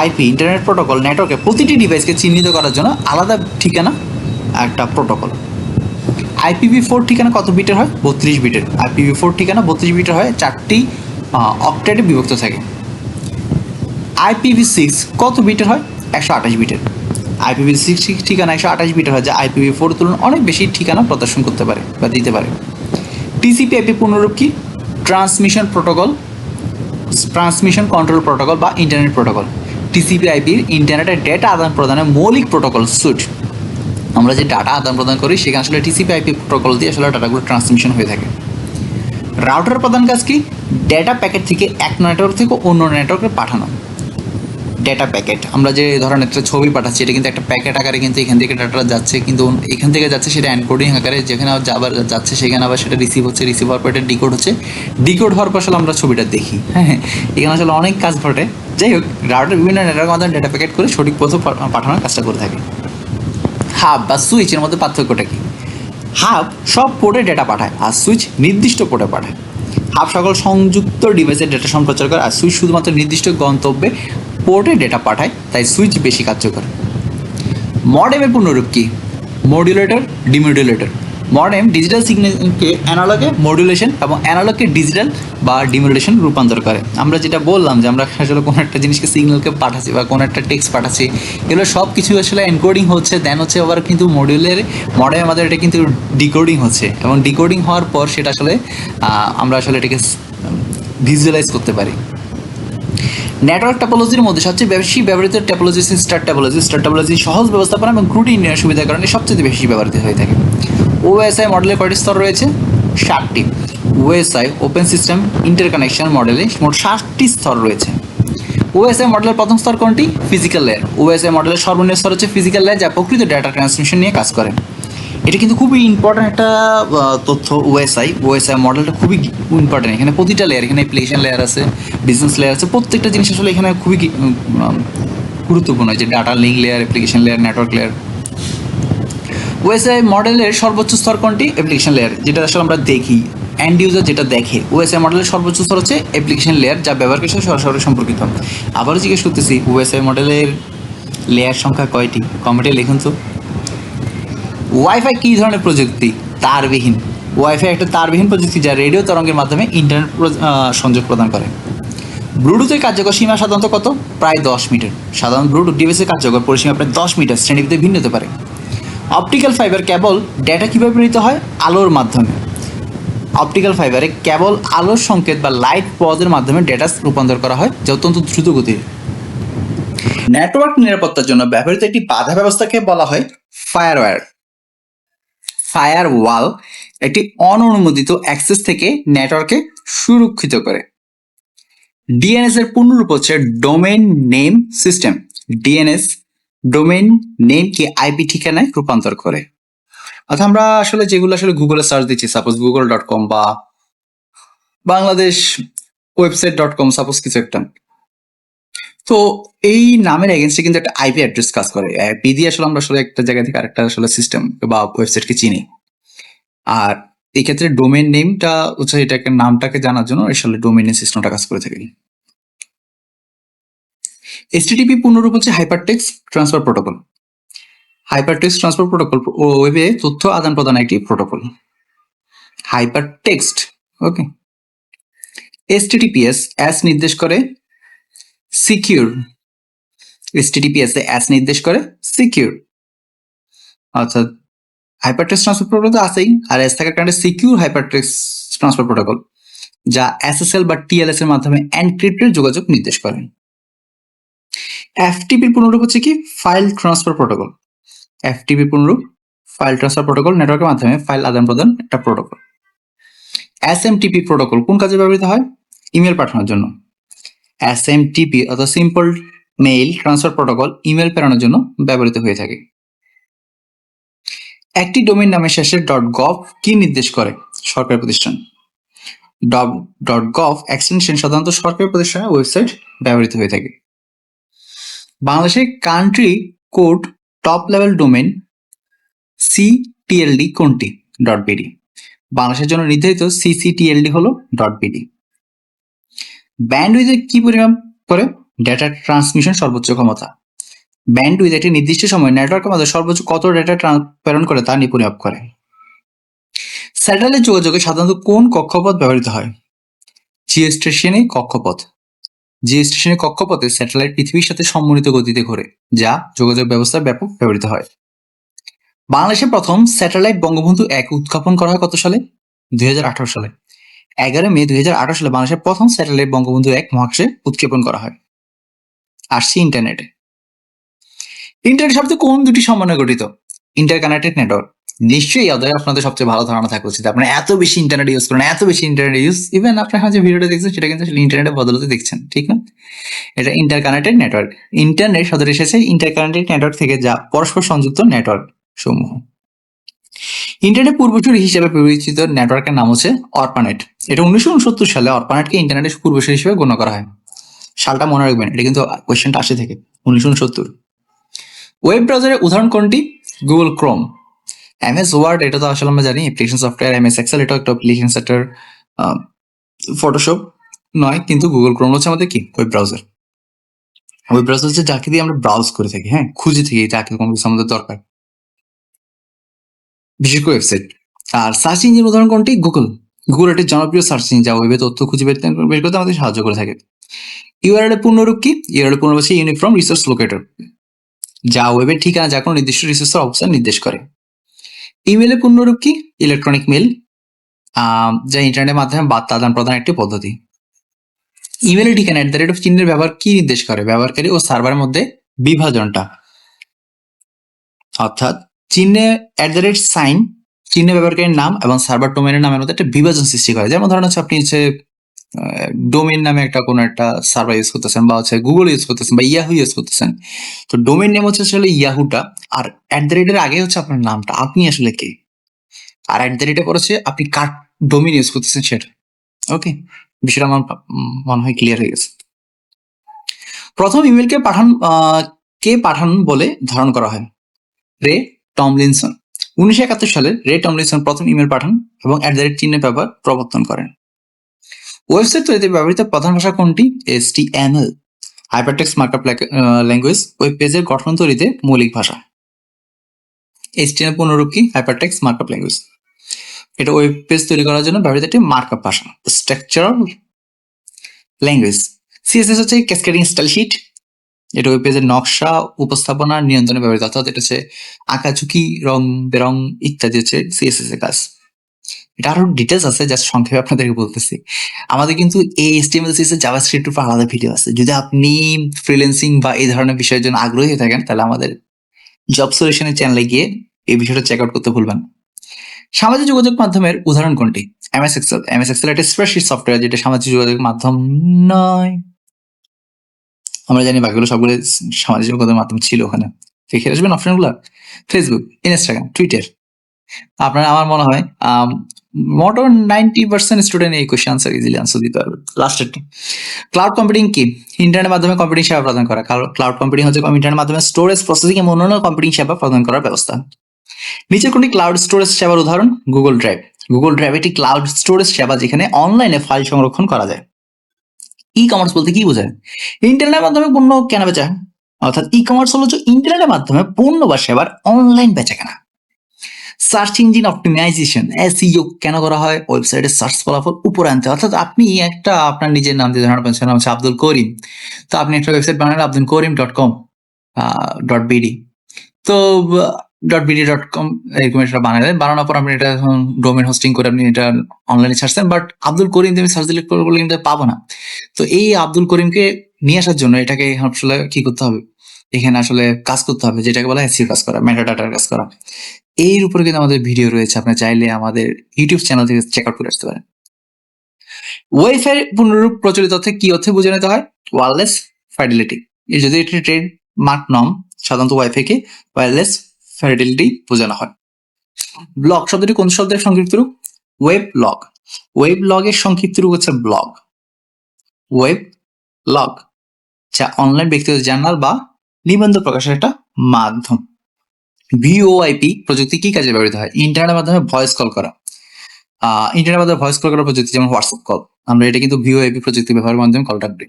IP internet protocol নেটওয়ার্কে প্রতিটি ডিভাইসকে চিহ্নিত করার জন্য আলাদা ঠিকানা একটা প্রোটোকল। IPv4 ঠিকানা কত বিটের হয়? 32 বিটের। IPv4 ঠিকানা 32 বিটের হয়, 4টি অক্টেটে বিভক্ত থাকে। IPv6 কত বিটের হয়? 128 বিটের। IPv6 ঠিকানা 128 বিটের হয়, যা IPv4 তুলনায় অনেক বেশি ঠিকানা প্রদর্শন করতে পারে বা দিতে পারে। TCP/IP পূর্ণরূপ কি? ট্রান্সমিশন কন্ট্রোল প্রোটোকল বা ইন্টারনেট প্রোটোকল। TCP/IP ইন্টারনেটের ডেটা আদান প্রদানের মৌলিক প্রোটোকল সুইট। আমরা যে ডাটা আদান প্রদান করি সেখানে আসলে TCP/IP প্রোটোকল দিয়ে আসলে ডাটাগুলো ট্রান্সমিশন হয়ে থাকে। রাউটারের প্রধান কাজ কি? ডেটা প্যাকেট থেকে এক নেটওয়ার্ক থেকে অন্য নেটওয়ার্কে পাঠানো। ডেটা প্যাকেট, আমরা যে ধরেন একটা ছবি পাঠাচ্ছি, এটা কিন্তু একটা প্যাকেট আকারে কিন্তু এখান থেকে ডাটা যাচ্ছে, কিন্তু এখান থেকে যাচ্ছে সেটা এনকোডিং আকারে, যেখানে আবার যাচ্ছে সেখানে আবার সেটা রিসিভ হচ্ছে, রিসিভ হওয়ার পর এটা ডিকোড হচ্ছে, ডিকোড হওয়ার পর আসলে আমরা ছবিটা দেখি। হ্যাঁ, এখানে আসলে অনেক কাজ ঘটে। যাই হোক, রাউটার বিভিন্ন নেটওয়ার্কের মাধ্যমে ডেটা প্যাকেট করে সঠিক পথে পাঠানোর কাজটা করে থাকে। হাব বা সুইচের মধ্যে পার্থক্যটা কি? হাব সব পোর্টে ডেটা পাঠায় আর সুইচ নির্দিষ্ট পোর্টে পাঠায়। হাব সকল সংযুক্ত ডিভাইসের ডেটা সম্প্রচার করে আর সুইচ শুধুমাত্র নির্দিষ্ট গন্তব্যে পোর্টে ডেটা পাঠায়, তাই সুইচ বেশি কার্যকর। মডেমের পূর্ণরূপ কি? মডুলেটর, ডিমডুলেটর। মডেম ডিজিটাল সিগন্যালকে অ্যানালগে মডুলেশন এবং অ্যানালগকে ডিজিটাল বা ডিমডুলেশন রূপান্তর করে। আমরা যেটা বললাম যে আমরা আসলে কোনো একটা জিনিসকে সিগন্যালকে পাঠাচ্ছি বা কোনো একটা টেক্সট পাঠাচ্ছি, এগুলো সব কিছু আসলে এনকোডিং হচ্ছে, দেন হচ্ছে আবার কিন্তু মডেমের আমাদের এটা কিন্তু ডিকোডিং হচ্ছে, এবং ডিকোডিং হওয়ার পর সেটা আসলে আমরা আসলে এটাকে ভিজুয়ালাইজ করতে পারি। নেটওয়ার্ক টপোলজির মধ্যে সবচেয়ে বেশি ব্যবহৃত topology star topology. Star topology সহজ ব্যবস্থাপনা এবং ত্রুটি নির্ণয়ের সুবিধার কারণে সবচেয়ে বেশি ব্যবহৃত হয়ে থাকে। OSI মডেলের কয়টি স্তর রয়েছে? 7টি। OSI ওপেন সিস্টেম ইন্টারকানেকশন মডেলে মোট 7টি স্তর রয়েছে। ওএসআই মডেলের প্রথম স্তর কোনটি? Physical layer. ওএসআই মডেলের সর্বনিম্ন স্তর হচ্ছে ফিজিক্যাল লেয়ার, যা প্রকৃত ডেটা ট্রান্সমিশন নিয়ে কাজ করে। এটা কিন্তু খুবই ইম্পর্ট্যান্ট একটা তথ্য। ওএসআই মডেলটা খুবই ইম্পর্ট্যান্ট। এখানে প্রতিটা লেয়ার, এখানে অ্যাপ্লিকেশন লেয়ার আছে, বিজনেস লেয়ার আছে, প্রত্যেকটা জিনিস আসলে এখানে খুবই গুরুত্বপূর্ণ, যে data link layer, application layer, network layer. OSI মডেলের সর্বোচ্চ স্তর কোনটি? অ্যাপ্লিকেশন লেয়ার, যেটা আসলে আমরা দেখি, এন্ড ইউজার যেটা দেখে। ওএসআই মডেলের সর্বোচ্চ স্তর হচ্ছে অ্যাপ্লিকেশন লেয়ার, যা ব্যবহারকারীর সাথে সরাসরি সম্পর্কিত। আবারও জিজ্ঞেস করতেছি, ওএসআই মডেলের লেয়ার সংখ্যা কয়টি? কমেন্টে লিখুন তো। ওয়াইফাই কী ধরনের প্রযুক্তি? তারবিহীন। ওয়াইফাই একটা তারবিহীন প্রযুক্তি, যা রেডিও তরঙ্গের মাধ্যমে ইন্টারনেট সংযোগ প্রদান করে। ব্লুটুথের কার্যকর সীমা সাধারণত কত? প্রায় 10 মিটার। সাধারণ ব্লুটুথ ডিভাইসের কার্যকর পরিসীমা প্রায় 10 মিটার, শ্রেণীভেদে ভিন্ন হতে পারে। অপটিক্যাল ফাইবার কেবল ডেটা কীভাবে প্রেরিত হয়? আলোর মাধ্যমে। অপটিক্যাল ফাইবারে কেবল আলোর সংকেত বা লাইট পজের মাধ্যমে ডেটা রূপান্তর করা হয়, যা অত্যন্ত দ্রুত গতির। নেটওয়ার্ক নিরাপত্তার জন্য ব্যবহৃত একটি বাধা ব্যবস্থাকে বলা হয় ফায়ারওয়্যার। ফায়ারওয়াল একটি অননুমোদিত অ্যাক্সেস থেকে নেটওয়ার্কে সুরক্ষিত করে। ডিএনএস এর পূর্ণরূপ হচ্ছে domain name system. DNS domain নেমকে আইপি ঠিকানায় রূপান্তর করে। অর্থাৎ আমরা আসলে যেগুলো আসলে গুগলে সার্চ দিচ্ছি, সাপোজ google.com বা বাংলাদেশ website.com, সাপোজ কিছু একটা, তো এই নামের এগেনস্টে কিন্তু একটা আইপি অ্যাড্রেস কাজ করে। আইপি দিয়ে আসলে আমরা আসলে একটা জায়গা থেকে আরেকটা আসলে সিস্টেম বা ওয়েবসাইটকে চিনি। আর এই ক্ষেত্রে ডোমেইন নেমটা হচ্ছে এটাকে নামটাকে জানার জন্য আসলে ডোমেইন সিস্টেমটা কাজ করে থাকে। এইচটিটিপি পূর্ণরূপ হচ্ছে hypertext transfer protocol. Hypertext transfer protocol ও ওয়েবে তথ্য আদান প্রদানের একটি প্রোটোকল। Hypertext, okay. এইচটিটিপিএস এস নির্দেশ করে সিকিউর। এইচটিটিপিএস এস নির্দেশ করে সিকিউর, অর্থাৎ হাইপারটেক্সট ট্রান্সফার প্রোটোকল তো আছেই, আর এস থাকার কারণে সিকিউর হাইপারটেক্সট ট্রান্সফার প্রোটোকল, যা এসএসএল বা টিএলএস এর মাধ্যমে এনক্রিপ্টেড যোগাযোগ নির্দেশ করে। এফটিপির পূর্ণরূপ হচ্ছে কি? File transfer protocol. এফটিপি পূর্ণরূপ ফাইল ট্রান্সফার প্রোটোকল, নেটওয়ার্কের মাধ্যমে ফাইল আদান প্রদান একটা প্রোটোকল। এসএমটিপি প্রোটোকল কোন কাজে ব্যবহৃত হয়? ইমেল পাঠানোর জন্য। এসএমটিপি অর্থাৎ simple mail transfer protocol email প্রেরণের জন্য ব্যবহৃত হয়ে থাকে। একটি ডোমেইন নামের শেষে .gov কি নির্দেশ করে? সরকারি প্রতিষ্ঠান। .gov এক্সটেনশন সাধারণত সরকারি প্রতিষ্ঠানের ওয়েবসাইট ব্যবহৃত হয়ে থাকে। বাংলাদেশের country code top level domain CTLD কোনটি? .bd। বাংলাদেশের জন্য নির্ধারিত CCTLD হলো .bd। ব্যান্ডউইথ কি পরিমাপ করে? ডেটা ট্রান্সমিশন সর্বোচ্চ ক্ষমতা। ব্যান্ডউইথ একটি নির্দিষ্ট সময় নেটওয়ার্কের মধ্যে সর্বোচ্চ কত ডেটা প্রেরণ করে তা পরিমাপ করে। স্যাটেলাইট যোগাযোগে সাধারণত কোন কক্ষপথ ব্যবহৃত হয়? জিওস্টেশনে কক্ষপথ। জিওস্টেশনে কক্ষপথে স্যাটেলাইট পৃথিবীর সাথে সম্মিলিত গতিতে ঘোরে, যা যোগাযোগ ব্যবস্থায় ব্যাপক ব্যবহৃত হয়। বাংলাদেশের প্রথম স্যাটেলাইট বঙ্গবন্ধু 1 উৎক্ষেপণ করা হয় কত সালে? 2018 সালে। 11 মে 2018 সালে বাংলাদেশের প্রথম স্যাটেলাইট বঙ্গবন্ধু 1 মহাকাশে উৎক্ষেপণ করা হয়। আসছি ইন্টারনেটে। ইন্টারনেট শব্দ কোন দুটি সমন্বয়ে গঠিত? Interconnected network. নিশ্চয়ই অধ্যায় আপনাদের সবচেয়ে ভালো ধারণা থাকা উচিত। আপনারা এত বেশি ইন্টারনেট ইউজ করেন, এত বেশি ইন্টারনেট ইউজ, ইভেন আপনারা যে ভিডিওটা দেখছেন সেটা কিন্তু আসলে ইন্টারনেটের বদলতে দেখছেন, ঠিক না? এটা ইন্টারকানেক্টেড নেটওয়ার্ক। ইন্টারনেট শব্দটি এসেছে ইন্টারকানেক্টেড নেটওয়ার্ক থেকে, যা পরস্পর সংযুক্ত নেটওয়ার্ক সমূহ। ইন্টারনেট পূর্বসূরি হিসেবে পরিচিত নেটওয়ার্কের নাম হচ্ছে অর্পানেট। এটা 1969 সালে অর্পানেটকে ইন্টারনেটের পূর্বসূরি হিসেবে গণ্য করা হয়। সালটা মনে রাখবেন, এটা কিন্তু কোয়েশ্চেনটা আসে থেকে 1969। ওয়েব ব্রাউজারের উদাহরণ কোনটি? Google Chrome. এমএস ওয়ার্ড, এটা তো আসলে আমরা জানি অ্যাপ্লিকেশন সফটওয়্যার। এমএস এক্সেল, এটাও একটা অ্যাপ্লিকেশন সফটওয়্যার। ফটোশপ নয়, কিন্তু গুগল ক্রোম হচ্ছে আমাদের কি? Web browser. ওয়েব ব্রাউজার হচ্ছে যাকে দিয়ে আমরা ব্রাউজ করে থাকি, হ্যাঁ, খুঁজে থাকি যাকে কোনো কিছু আমাদের দরকার, বিশেষ করে ওয়েবসাইট। আর সার্চ ইঞ্জিন উদাহরণ কোনটি? গুগল। গুগল একটি জনপ্রিয় সার্চ ইঞ্জিন, যা ওয়েবে তথ্য খুঁজে বের করতে আমাদের সাহায্য করে থাকে। ইউআরএল এর পূর্ণরূপ কি? ইউআরএল এর পূর্ণরূপ হচ্ছে ইউনিফর্ম রিসোর্স লোকেটর, যা ওয়েবের ঠিকানা যা কোনো নির্দিষ্ট রিসোর্সের অবস্থান নির্দেশ করে। ইমেলের পূর্ণরূপ কি? ইলেকট্রনিক মেল, যা ইন্টারনেটের মাধ্যমে বার্তা আদান প্রদান একটি পদ্ধতি। ইমেলের ঠিকানা চিহ্নের ব্যবহার কি নির্দেশ করে? ব্যবহারকারী ও সার্ভারের মধ্যে বিভাজনটা, অর্থাৎ চিহ্নে সাইন চিহ্নে ব্যবহারকারীর নাম এবং সার্ভার ডোমেনের নামের মধ্যে একটা বিভাজন সৃষ্টি করে। যেমন ধরেন হচ্ছে আপনি হচ্ছে ডোমেন নামে একটা কোনো একটা সার্ভার ইউজ করতেছেন বা হচ্ছে গুগল ইউজ করতেছেন বা ইয়াহু ইউজ করতেছেন। তো ডোমেন নেম হচ্ছে আসলে ইয়াহুটা, আর অ্যাট দ্য রেটের আগে হচ্ছে আপনার নামটা, আপনি আসলে কে, আর অ্যাট দ্য রেটে করেছে আপনি কার ডোমেন ইউজ করতেছেন সেটা। ওকে, বিষয়টা আমার মনে হয় ক্লিয়ার হয়ে গেছে। প্রথম ইমেলকে কে পাঠান বলে ধারণ করা হয়? Ray Tomlinson. 1971 সালে রে টমলিনসন প্রথম ইমেল পাঠান এবং অ্যাট দ্য রেট চিহ্নের ব্যবহার প্রবর্তন করেন। ওয়েবসাইট তৈরিতে ব্যবহৃত প্রধান ভাষা কোনটি? HTML, hypertext markup language. Web পেজের গঠন তৈরিতে মৌলিক ভাষা। HTML পুনরূপ কি? Hypertext markup language. এটা ওয়েব পেজ তৈরি করার জন্য ব্যবহৃত একটি মার্কআপ ভাষা। Structural language. CSS হচ্ছে ক্যাসকেডিং স্টাইল শিট। এটা ওয়েব পেজের নকশা উপস্থাপনা নিয়ন্ত্রণে ব্যবহৃত, অর্থাৎ এটা হচ্ছে আঁকাঝুঁকি, রং বেরং ইত্যাদি হচ্ছে CSS এর কাজ। এটা আরো ডিটেলস আছে, জাস্ট সংক্ষেপে আপনাদেরকে বলতেছি। আমাদের কিন্তু এই HTML CSS জাভাস্ক্রিপ্ট উপর আলাদা ভিডিও আছে। যদি আপনি ফ্রিল্যান্সিং বা এই ধরনের বিষয়ের জন্য আগ্রহী হয়ে থাকেন, তাহলে আমাদের জব সলিউশনের চ্যানেলে গিয়ে এই বিষয়টা চেক আউট করতে ভুলবেন। সামাজিক যোগাযোগ মাধ্যমের উদাহরণ কোনটি? MS Excel। MS Excel একটা স্প্রেডশিট সফটওয়্যার যেটা সামাজিক যোগাযোগ মাধ্যম নয়। আমরা জানি বাকিগুলো সবগুলো সামাজিক যোগাযোগ মাধ্যম ছিল ওখানে। দেখে আসবেন অপশনগুলো। Facebook, Instagram, Twitter. আপনার আমার মনে হয় মোটর 90% স্টুডেন্ট এই কোশ্চেন আনসার ইজিলি আনসার দিতে পারবে। লাস্টেরটা, ক্লাউড কম্পিউটিং কি? ইন্টারনেটের মাধ্যমে কম্পিউটিং সেবা প্রদান করা। ক্লাউড কম্পিউটিং হচ্ছে ইন্টারনেটের মাধ্যমে স্টোরেজ প্রসেসিং এবং অন্যান্য কম্পিউটিং সেবা প্রদান করার ব্যবস্থা। নিচের কোনটি ক্লাউড স্টোরেজ সেবার উদাহরণ? Google drive. গুগল ড্রাইভ একটি ক্লাউড স্টোরেজ সেবা যেখানে অনলাইনে ফাইল সংরক্ষণ করা যায়। ই কমার্স বলতে কি বোঝায়? ইন্টারনেটের মাধ্যমে পণ্য কেনা বেচা, অর্থাৎ ই কমার্স হলো যে ইন্টারনেটের মাধ্যমে পণ্য বা সেবার অনলাইন বেচা কেনা। সার্চ ইঞ্জিন অপটিমাইজেশন, SEO কেন করা হয়? ওয়েবসাইটে সার্চ ফলাফল উপরে আনতে। অর্থাৎ আপনি একটা আপনার নিজের নাম দিয়ে ধরনের নাম হচ্ছে আব্দুল করিম, তো আপনি একটা ওয়েবসাইট বানালেন abdulkarim.com .bd, তো .bd.com এরকম একটা বানালেন। বানানোর পর আপনি এটা ডোমেন হোস্টিং করে আপনি এটা অনলাইনে ছাড়ছেন, বাট আব্দুল করিম দিয়ে সার্চ দিলে করবো বলে কিন্তু পাবো না। তো এই আব্দুল করিমকে নিয়ে আসার জন্য এটাকে আসলে কি করতে হবে? এখানে আসলে কাজ করতে হবে, যেটাকে বলা হয় SEO কাজ করা, মেটাডাটার কাজ করা। এর উপরে কিন্তু আমাদের ভিডিও রয়েছে, আপনি চাইলে আমাদের ইউটিউব চ্যানেল থেকে চেক আউট করে আসতে পারেন। ওয়াইফাই পুনরূপ প্রচলিত অর্থে কি অর্থে বুঝে নিতে হয়? Wireless fidelity. যদি এটি ট্রেড মার্ক নম, সাধারণত ওয়াইফাই কে ওয়্যারলেস ফিডেলিটি বোঝানো হয়। ব্লগ শব্দটি কোন শব্দের সংক্ষিপ্ত রূপ? Web log. ওয়েব লগের সংক্ষিপ্ত রূপ হচ্ছে ব্লগ। ওয়েব লগ, যা অনলাইন ব্যক্তিগত জার্নাল বা নিবন্ধ প্রকাশের একটা মাধ্যম। VoIP প্রযুক্তি কি কাজে ব্যবহৃত হয়? ইন্টারনেটের মাধ্যমে ভয়েস কল করা। ইন্টারনেটের মাধ্যমে ভয়েস কল করার প্রযুক্তি যেমন হোয়াটসঅ্যাপ কল, আমরা এটা কিন্তু VoIP প্রযুক্তি ব্যবহারের মাধ্যমে কলটা করি।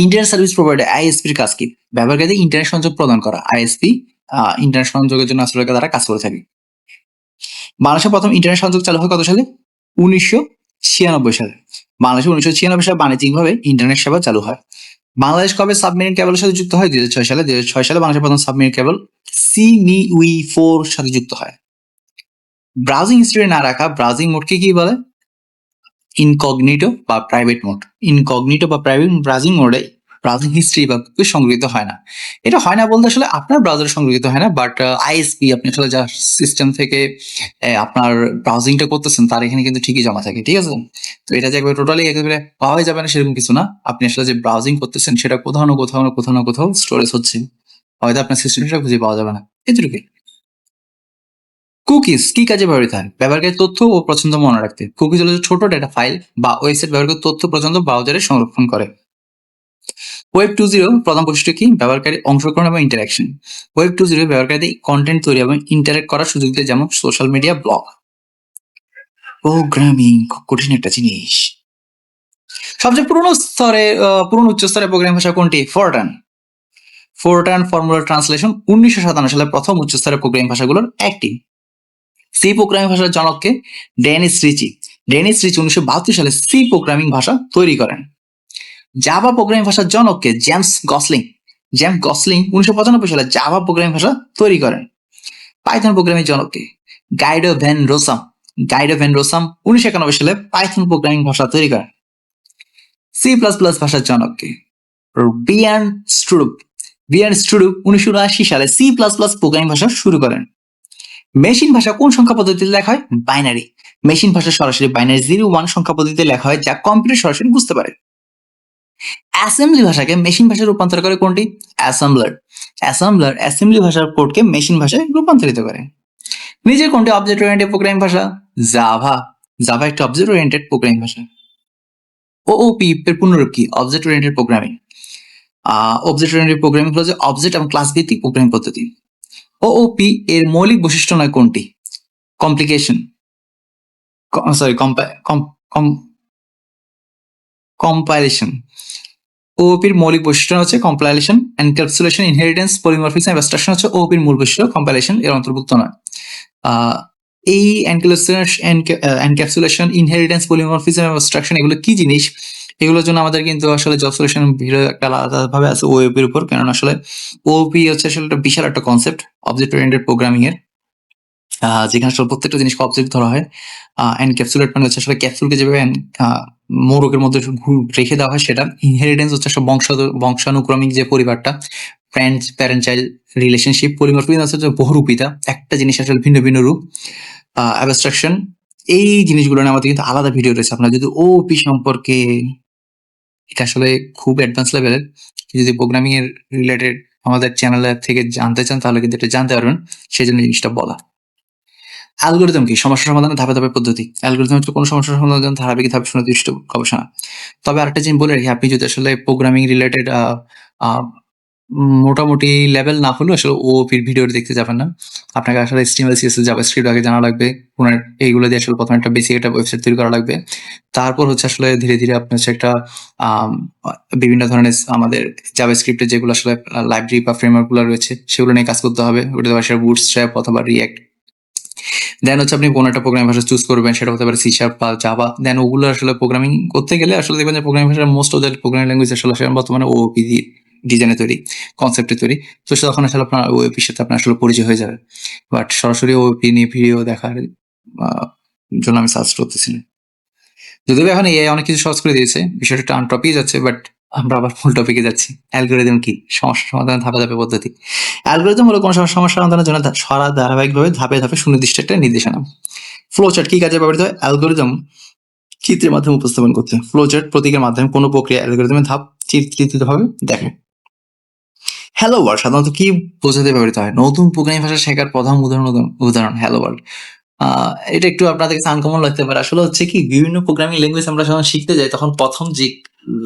ইন্টারনেট সার্ভিস প্রোভাইডার ISPর কাজ কি? ব্যবহারকারীদের ইন্টারনেট সংযোগ প্রদান করা। ISP ইন্টারনেট সংযোগের জন্য আসলে তারা কাজ করে থাকে। বাংলাদেশে প্রথম ইন্টারনেট সংযোগ চালু হয় কত সালে? 1996 সালে। বাংলাদেশে 1996 সালে বাণিজ্যিকভাবে ইন্টারনেট সেবা চালু হয়। বাংলাদেশ কবে সাবমেরিন কেবলের সাথে যুক্ত হয়? 2006 সালে। 2006 সালে বাংলাদেশের প্রথম সাবমেরিন কেবল CME-4 সাথে যুক্ত হয়। ব্রাউজিং হিস্ট্রি না রাখা ব্রাউজিং মোডকে কি বলে? ইনকগনিটো বা প্রাইভেট মোড। ইনকগনিটো বা প্রাইভেট ব্রাউজিং মোডে ব্রাউজিং হিস্ট্রি বা কুকি সংগৃহীত হয় না। এটা হয় না বলতে আসলে আপনার ব্রাউজারে সংগৃহীত হয় না, বাট ISP আপনি আসলে যা সিস্টেম থেকে আপনার ব্রাউজিংটা করতেছেন তার এখানে কিন্তু ঠিকই জমা থাকে, ঠিক আছে? তো এটা যে একবার টোটালি একেবারে পাওয়া যাবে না সেরকম কিছু না। আপনি আসলে যে ব্রাউজিং করতেছেন সেটা কোথাও না কোথাও না কোথাও না কোথাও স্টোরেজ হচ্ছে, হয়তো আপনার সিস্টেমটা খুঁজে পাওয়া যাবে না, এটুকুই। কুকিজ কি কাজে ব্যবহৃত হয়? ব্যবহারকারীর তথ্য ও পছন্দ মনে রাখতে। কুকিজ হলো ছোট ডেটা ফাইল বা ওয়েবসাইট ব্যবহারকারীর তথ্য পছন্দ ব্রাউজারে সংরক্ষণ করে। ওয়েব 2.0 প্রধান বৈশিষ্ট্য কি? ব্যবহারকারী অংশগ্রহণ এবং ইন্টারাকশন। ওয়েব 2.0 ব্যবহারকারীদের কন্টেন্ট তৈরি এবং ইন্টারেক্ট করার সুযোগ দেয়, যেমন সোশ্যাল মিডিয়া, ব্লগ। প্রোগ্রামিং কঠিন একটা জিনিস। সবচেয়ে পুরনো উচ্চ স্তরের প্রোগ্রামিং ভাষা কোনটি? ফরট্রান। ফরট্রান ফর্মুলা ট্রান্সলেশন 1957 সালে প্রথম উচ্চ স্তরের প্রোগ্রামিং ভাষাগুলোর একটি। সি প্রোগ্রামিং ভাষার জনককে? ডেনিস রিচি। ডেনিস রিচি 1972 সালে সি প্রোগ্রামিং ভাষা তৈরি করেন। জাভা প্রোগ্রামিং ভাষার জনককে? James Gosling. জেমস গসলিং 1995 সালে জাভা প্রোগ্রামিং ভাষা তৈরি করেন। পাইথন প্রোগ্রামিং জনককে? Guido van Rossum. Guido van Rossum 1991 সালে পাইথন প্রোগ্রামিং ভাষা তৈরি করেন। সি প্লাস প্লাস ভাষার জনককে? বিয়ার্ন স্ট্রুপ। বিয়ার্ন স্ট্রুপ 1979 সালে সি প্লাস প্লাস প্রোগ্রামিং ভাষা শুরু করেন। মেশিন ভাষা কোন সংখ্যা পদ্ধতিতে লেখা হয়? বাইনারি। মেশিন ভাষা সরাসরি বাইনারি 0-1 সংখ্যা পদ্ধতিতে লেখা হয় যা কম্পিউটার সরাসরি বুঝতে পারে। অ্যাসেম্বলি ভাষাকে মেশিন ভাষায় রূপান্তর করে কোনটি? অ্যাসেম্বলার। অ্যাসেম্বলি ভাষার কোডকে মেশিন ভাষায় রূপান্তরিত করে। নিজের কোনটি অবজেক্ট ওরিয়েন্টেড প্রোগ্রামিং ভাষা? জাভা। জাভা একটি অবজেক্ট ওরিয়েন্টেড প্রোগ্রামিং ভাষা। ওওপি এর পূর্ণরূপ কি? Object oriented programming. Object oriented programming হলো যে অবজেক্ট এবং ক্লাস ভিত্তিক প্রোগ্রামিং পদ্ধতি। ওওপি এর মৌলিক বৈশিষ্ট্য নয় কোনটি? Complication, sorry compilation. ওওপির মৌলিক বৈশিষ্ট্য হচ্ছে compilation, encapsulation, inheritance, polymorphism, abstraction হচ্ছে ওওপির মূল বৈশিষ্ট্য, কম্পাইলেশন এর অন্তর্ভুক্ত নয়। এই এনক্যাপসুলেশন, ইনহেরিটেন্স, পলিমরফিজম, অ্যাবস্ট্রাকশন এগুলো কি জিনিস? এগুলোর জন্য আমাদের কিন্তু আসলে জব সলিউশন ভিডিও একটা আলাদাভাবে আছে ওওপির উপর, কারণ আসলে ওওপি হচ্ছে আসলে একটা বিশাল একটা কনসেপ্ট অবজেক্ট ওরিয়েন্টেড প্রোগ্রামিং এর, যেখানে আসলে প্রত্যেকটা জিনিসকে অবজেক্ট ধরা হয়। এনক্যাপসুলেট মানে হচ্ছে আসলে ক্যাপসুলকে যেভাবে মোড়কের মধ্যে রেখে দেওয়া হয় সেটা। ইনহেরিটেন্স হচ্ছে আসলে বংশানুক্রমিক যে পরিবারটা, প্যারেন্ট চাইল্ড রিলেশনশিপ। পলিমরফিজম হচ্ছে বহুরূপিতা, একটা জিনিস আসলে ভিন্ন ভিন্ন রূপ। অ্যাবস্ট্রাকশন, এই জিনিসগুলো নিয়ে আমাদের কিন্তু আলাদা ভিডিও রয়েছে। আপনারা যদি ওওপি সম্পর্কে, এটা আসলে খুব অ্যাডভান্স লেভেলের, যদি প্রোগ্রামিং এর রিলেটেড আমাদের চ্যানেল থেকে জানতে চান তাহলে কিন্তু এটা জানতে পারবেন, সেই জন্য জিনিসটা বলা। অ্যালগরিদম কি? সমস্যা সমাধানের ধাপে ধাপে পদ্ধতি। অ্যালগরিদম হচ্ছে কোনো সমস্যার সমাধান ধারাবাহিক ধাপে সুনির্দিষ্ট গবেষণা। তবে আরেকটা জিনিস বলে রাখি, আপনি যদি আসলে প্রোগ্রামিং রিলেটেড মোটামুটি লেভেল না হলেও আসলে ওওপির ভিডিও দেখতে যাবেন না। আপনাকে আসলে HTML, CSS, জাভাস্ক্রিপ্ট আগে জানা লাগবে। এইগুলো দিয়ে আসলে প্রথমে একটা বেসিক একটা ওয়েবসাইট তৈরি করা লাগবে। তারপর হচ্ছে আসলে ধীরে ধীরে আপনি হচ্ছে একটা বিভিন্ন ধরনের আমাদের জাভাস্ক্রিপ্টের যেগুলো আসলে লাইব্রেরি বা ফ্রেমওয়ার্ক গুলো রয়েছে সেগুলো নিয়ে কাজ করতে হবে। ওটা আসলে বুটস্ট্র্যাপ অথবা রিঅ্যাক্ট। দেন হচ্ছে আপনি কোনো একটা প্রোগ্রামিং ভাষা চুজ করবেন, সেটা হতে পারে C# বা জাভা। দেন ওগুলো আসলে প্রোগ্রামিং করতে গেলে আসলে দেখবেন যে প্রোগ্রামিং ভাষার most of the programming language আসলে বর্তমানে ওওপি ডিজাইনে তৈরি, কনসেপ্টে তৈরি। তো তখন আসলে আপনার ওওপির সাথে আপনার আসলে পরিচয় হয়ে যাবে। বাট সরাসরি ওওপি নিয়ে ভিডিও দেখার জন্য আমি সার্চ করতেছি না। যদিও এখন এআই অনেক কিছু সহজ করে দিয়েছে, বিষয়টা একটু আনটপিক যাচ্ছে, বাট আমরা আবার ফুল টপিকে যাচ্ছি। অ্যালগরিদম কি? সমস্যা সমাধানের ধাপে ধাপে পদ্ধতি। অ্যালগরিদম হলো কোনো সমস্যা সমাধানের জন্য ধারাবাহিকভাবে ধাপে ধাপে সুনির্দিষ্ট একটা নির্দেশনা। ফ্লোচার্ট কি কাজে ব্যবহৃত হয়? অ্যালগরিদম চিত্রের মাধ্যমে উপস্থাপন করতে। ফ্লোচার্ট প্রতীকের মাধ্যমে কোনো প্রক্রিয়া অ্যালগরিদমের ধাপ চিত্রিতভাবে দেখে। হ্যালো ওয়ার্ল্ড সাধারণত কি বোঝাতে ব্যবহৃত হয়? নতুন প্রোগ্রামিং ভাষা শেখার প্রধান উদাহরণ হ্যালো ওয়ার্ল্ড। এটা একটু আপনাদের কাছে আনকমন লাগতে পারে। আসলে হচ্ছে কি, বিভিন্ন প্রোগ্রামিং ল্যাঙ্গুয়েজ আমরা যখন শিখতে যাই তখন প্রথম যে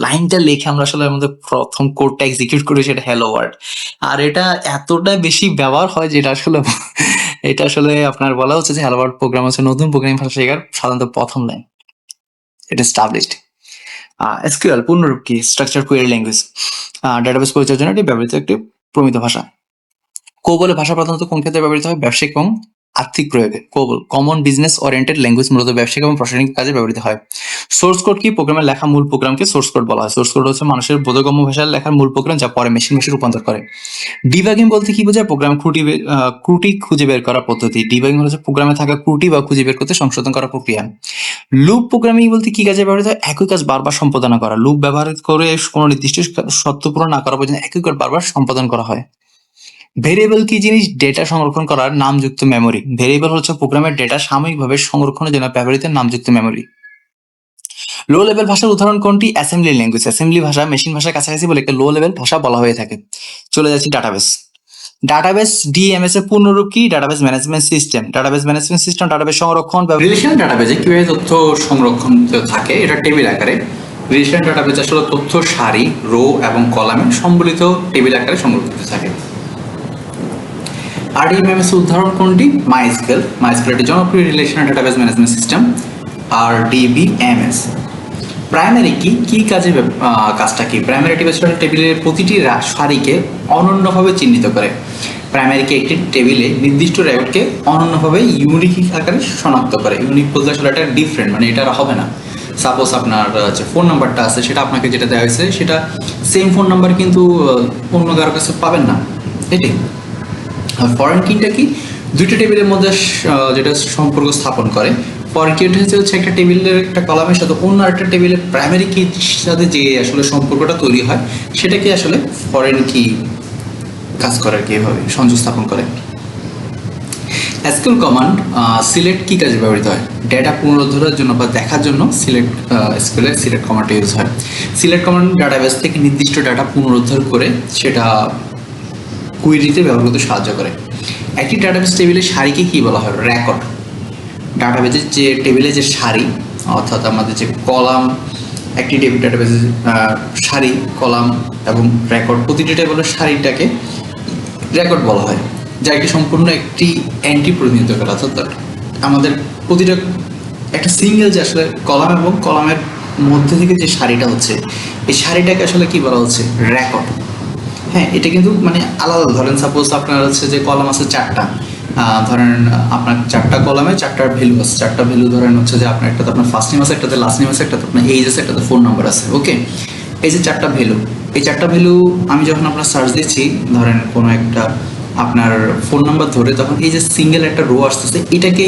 লাইনটা লিখে আমরা আসলে আমাদের প্রথম কোডটা এক্সিকিউট করি সেটা হ্যালো ওয়ার্ল্ড। আর এটা এতটা বেশি ব্যবহার হয় যেটা আসলে এটা আসলে আপনার বলা হচ্ছে যে হ্যালো ওয়ার্ল্ড প্রোগ্রাম হচ্ছে নতুন প্রোগ্রামিং ভাষা শেখার সাধারণত প্রথম লাইন। এটা এস্টাবলিশড। এসকিউএল পূর্ণরূপ কি? Structure query language. ডেটাবেস পরিচালনার জন্য এটি ব্যবহৃত একটি প্রমিত ভাষা। কোবল ভাষা প্রধানত কোন ক্ষেত্রে ব্যবহৃত হয়? ব্যবসায়িক এবং আর্থিক প্রয়োগে। COBOL common business oriented language, মূলত ব্যবসায়িক এবং প্রশাসনিক কাজে ব্যবহৃত হয়। সোর্স কোড কি? প্রোগ্রামের লেখা মূল প্রোগ্রামকে সোর্স কোড বলা হয়। সোর্স কোড হচ্ছে মানুষের বোধগম্য ভাষায় লেখার মূল প্রোগ্রাম যা পরে মেশিন রূপান্তর করে। ডিবাগিং বলতে কি বোঝায়? প্রোগ্রাম ত্রুটি খুঁজে বের করার পদ্ধতি। ডিবাগিং হচ্ছে প্রোগ্রামে থাকা ত্রুটি বা খুঁজে বের করতে সংশোধন করার প্রক্রিয়া। লুপ প্রোগ্রামিং বলতে কি কাজে ব্যবহৃত হয়? একই কাজ বারবার সম্পাদনা করা। লুপ ব্যবহার করে কোনো নির্দিষ্ট শর্ত পূরণ না করা পর্যন্ত একই কাজ বারবার সম্পাদন করা হয়। ভেরিয়েবল কি জিনিস? ডেটা সংরক্ষণ করার নামযুক্ত মেমরি। ভেরিয়েবল হচ্ছে প্রোগ্রামের ডেটা সাময়িকভাবে সংরক্ষণের জন্য ব্যবহৃত নামযুক্ত মেমরি। লো লেভেল ভাষার উদাহরণ কোনটি? Assembly language. অ্যাসেম্বলি ভাষা মেশিন ভাষার কাছাকাছি বলে একটা লো লেভেল ভাষা বলা হয়ে থাকে। চলে যাচ্ছি ডাটাবেস। ডাটাবেস ডিএমএস এর পূর্ণরূপ কি? Database management system. Database management system database সংরক্ষণ। রিলেশন ডাটাবেজে কিভাবে তথ্য সংরক্ষণ থাকে? এটা টেবিল আকারে। রিলেশন ডাটাবেজ আসলে তথ্য সারি, রো এবং কলামে সম্বলিত টেবিল আকারে সংরক্ষিত থাকে। RDBMS উদাহরণ কোনটি? মাইস্কেল। মাইস্কেল একটি জনপ্রিয় relational database management system. RDBMS। Primary কি? কি কাজে কাজটা কি? প্রাইমারি টেবিলের প্রতিটি সারিকে অনন্যভাবে চিহ্নিত করে। প্রাইমারি কি একটি টেবিলে নির্দিষ্ট রেকর্ডকে অনন্যভাবে ইউনিক আকারে শনাক্ত করে। ইউনিক বলতে আসলে এটা ডিফারেন্ট, মানে এটা হবে না। সাপোজ আপনার যে ফোন নাম্বারটা আছে সেটা আপনাকে যেটা দেওয়া হয়েছে সেটা সেম ফোন নাম্বার কিন্তু অন্য কারো কাছে পাবেন না, এটাই। আর ফরেন কিটা কি? দুইটা টেবিলের মধ্যে যেটা সম্পর্ক স্থাপন করে। ফরেন কি হচ্ছে একটা টেবিলের একটা কলামের সাথে অন্য একটা টেবিলের প্রাইমারি কির সাথে যে আসলে সম্পর্কটা তৈরি হয় সেটাকে আসলে ফরেন কি কাজ করে আর কি, এভাবে সংযোগ স্থাপন করে। এসকিউএল কমান্ড সিলেক্ট কি কাজে ব্যবহৃত হয়? ডেটা পুনরুদ্ধারের জন্য বা দেখার জন্য সিলেক্ট এসকিউএল সিলেক্ট কমান্ডটা ইউজ হয়। সিলেক্ট কমান্ড ডাটাবেস থেকে নির্দিষ্ট ডাটা পুনরুদ্ধার করে সেটা কুইরিতে ব্যবহার করতে সাহায্য করে। একটি ডাটাবেস টেবিলের সারিকে কি বলা হয়? রেকর্ড। ডাটাবেসের যে টেবিলে যে সারি অর্থাৎ আমাদের যে কলাম, একটি ডাটাবেসের সারি, কলাম এবং রেকর্ড, প্রতিটি টেবিলের সারিটাকে রেকর্ড বলা হয়, যা একটি সম্পূর্ণ একটি এন্ট্রি প্রতিনিধিত্ব করে। অর্থাৎ আমাদের প্রতিটা একটা সিঙ্গেল যে আসলে কলাম এবং কলামের মধ্যে থেকে যে সারিটা হচ্ছে, এই সারিটাকে আসলে কি বলা হচ্ছে? রেকর্ড। হ্যাঁ, এটা কিন্তু মানে আলাদা। ধরেন সাপোজ আপনার হচ্ছে যে কলাম আছে 4টা, ধরেন আপনার 4টা কলামে 4টার ভ্যালু আছে। 4টা ভ্যালু ধরেন হচ্ছে যে আপনার একটাতে আপনার ফার্স্ট নেম আছে, একটাতে লাস্ট নেম আছে, একটাতে আপনার এইজ আছে, একটাতে ফোন নাম্বার আছে। ওকে, এই যে 4টা ভ্যালু, এই 4টা ভ্যালু আমি যখন আপনার সার্চ দিচ্ছি, ধরেন কোনো একটা আপনার ফোন নাম্বার ধরে, তখন এই যে সিঙ্গেল একটা রো আসতেছে, এটাকে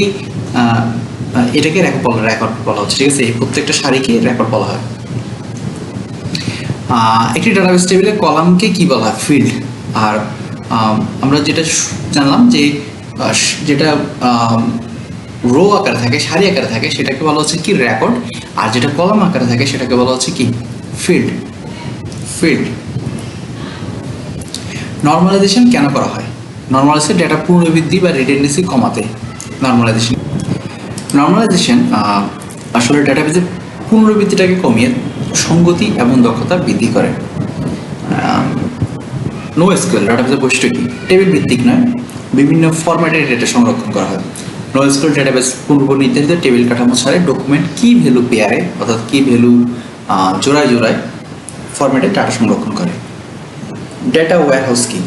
রেকর্ড বলা হচ্ছে। ঠিক আছে, এই প্রত্যেকটা সারিকে রেকর্ড বলা হয়। একটি ডাটাবেস টেবিলে কলামকে কি বলা হয়? ফিল্ড। আর আমরা যেটা জানলাম যে যেটা রো আকারে থাকে, সারি আকারে থাকে, সেটাকে বলা হচ্ছে কি? রেকর্ড। আর যেটা কলাম আকারে থাকে সেটাকে বলা হচ্ছে কি? ফিল্ড। ফিল্ড। নর্মালাইজেশন কেন করা হয়? নর্মালাইজেশন ডেটা পুনরাবৃত্তি বা রিডেন্ডেন্সি কমাতে নর্মালাইজেশন আসলে ডাটাবেসের পুনরাবৃত্তিটাকে কমিয়ে সঙ্গতি এবং দক্ষতা বৃদ্ধি করে। NoSQL ডাটাবেসের বৈশিষ্ট্য কি? টেবিল ভিত্তিক নয়, বিভিন্ন ফরম্যাটে ডেটা সংরক্ষণ করা হয়। NoSQL ডাটাবেস পূর্ব নির্ধারিত টেবিল কাঠামো ছাড়া ডকুমেন্ট কি ভ্যালু পেয়ারে অর্থাৎ কি ভ্যালু জোড়ায় জোড়ায় ফরম্যাটে ডাটা সংরক্ষণ করে। ডেটা ওয়্যারহাউস কি?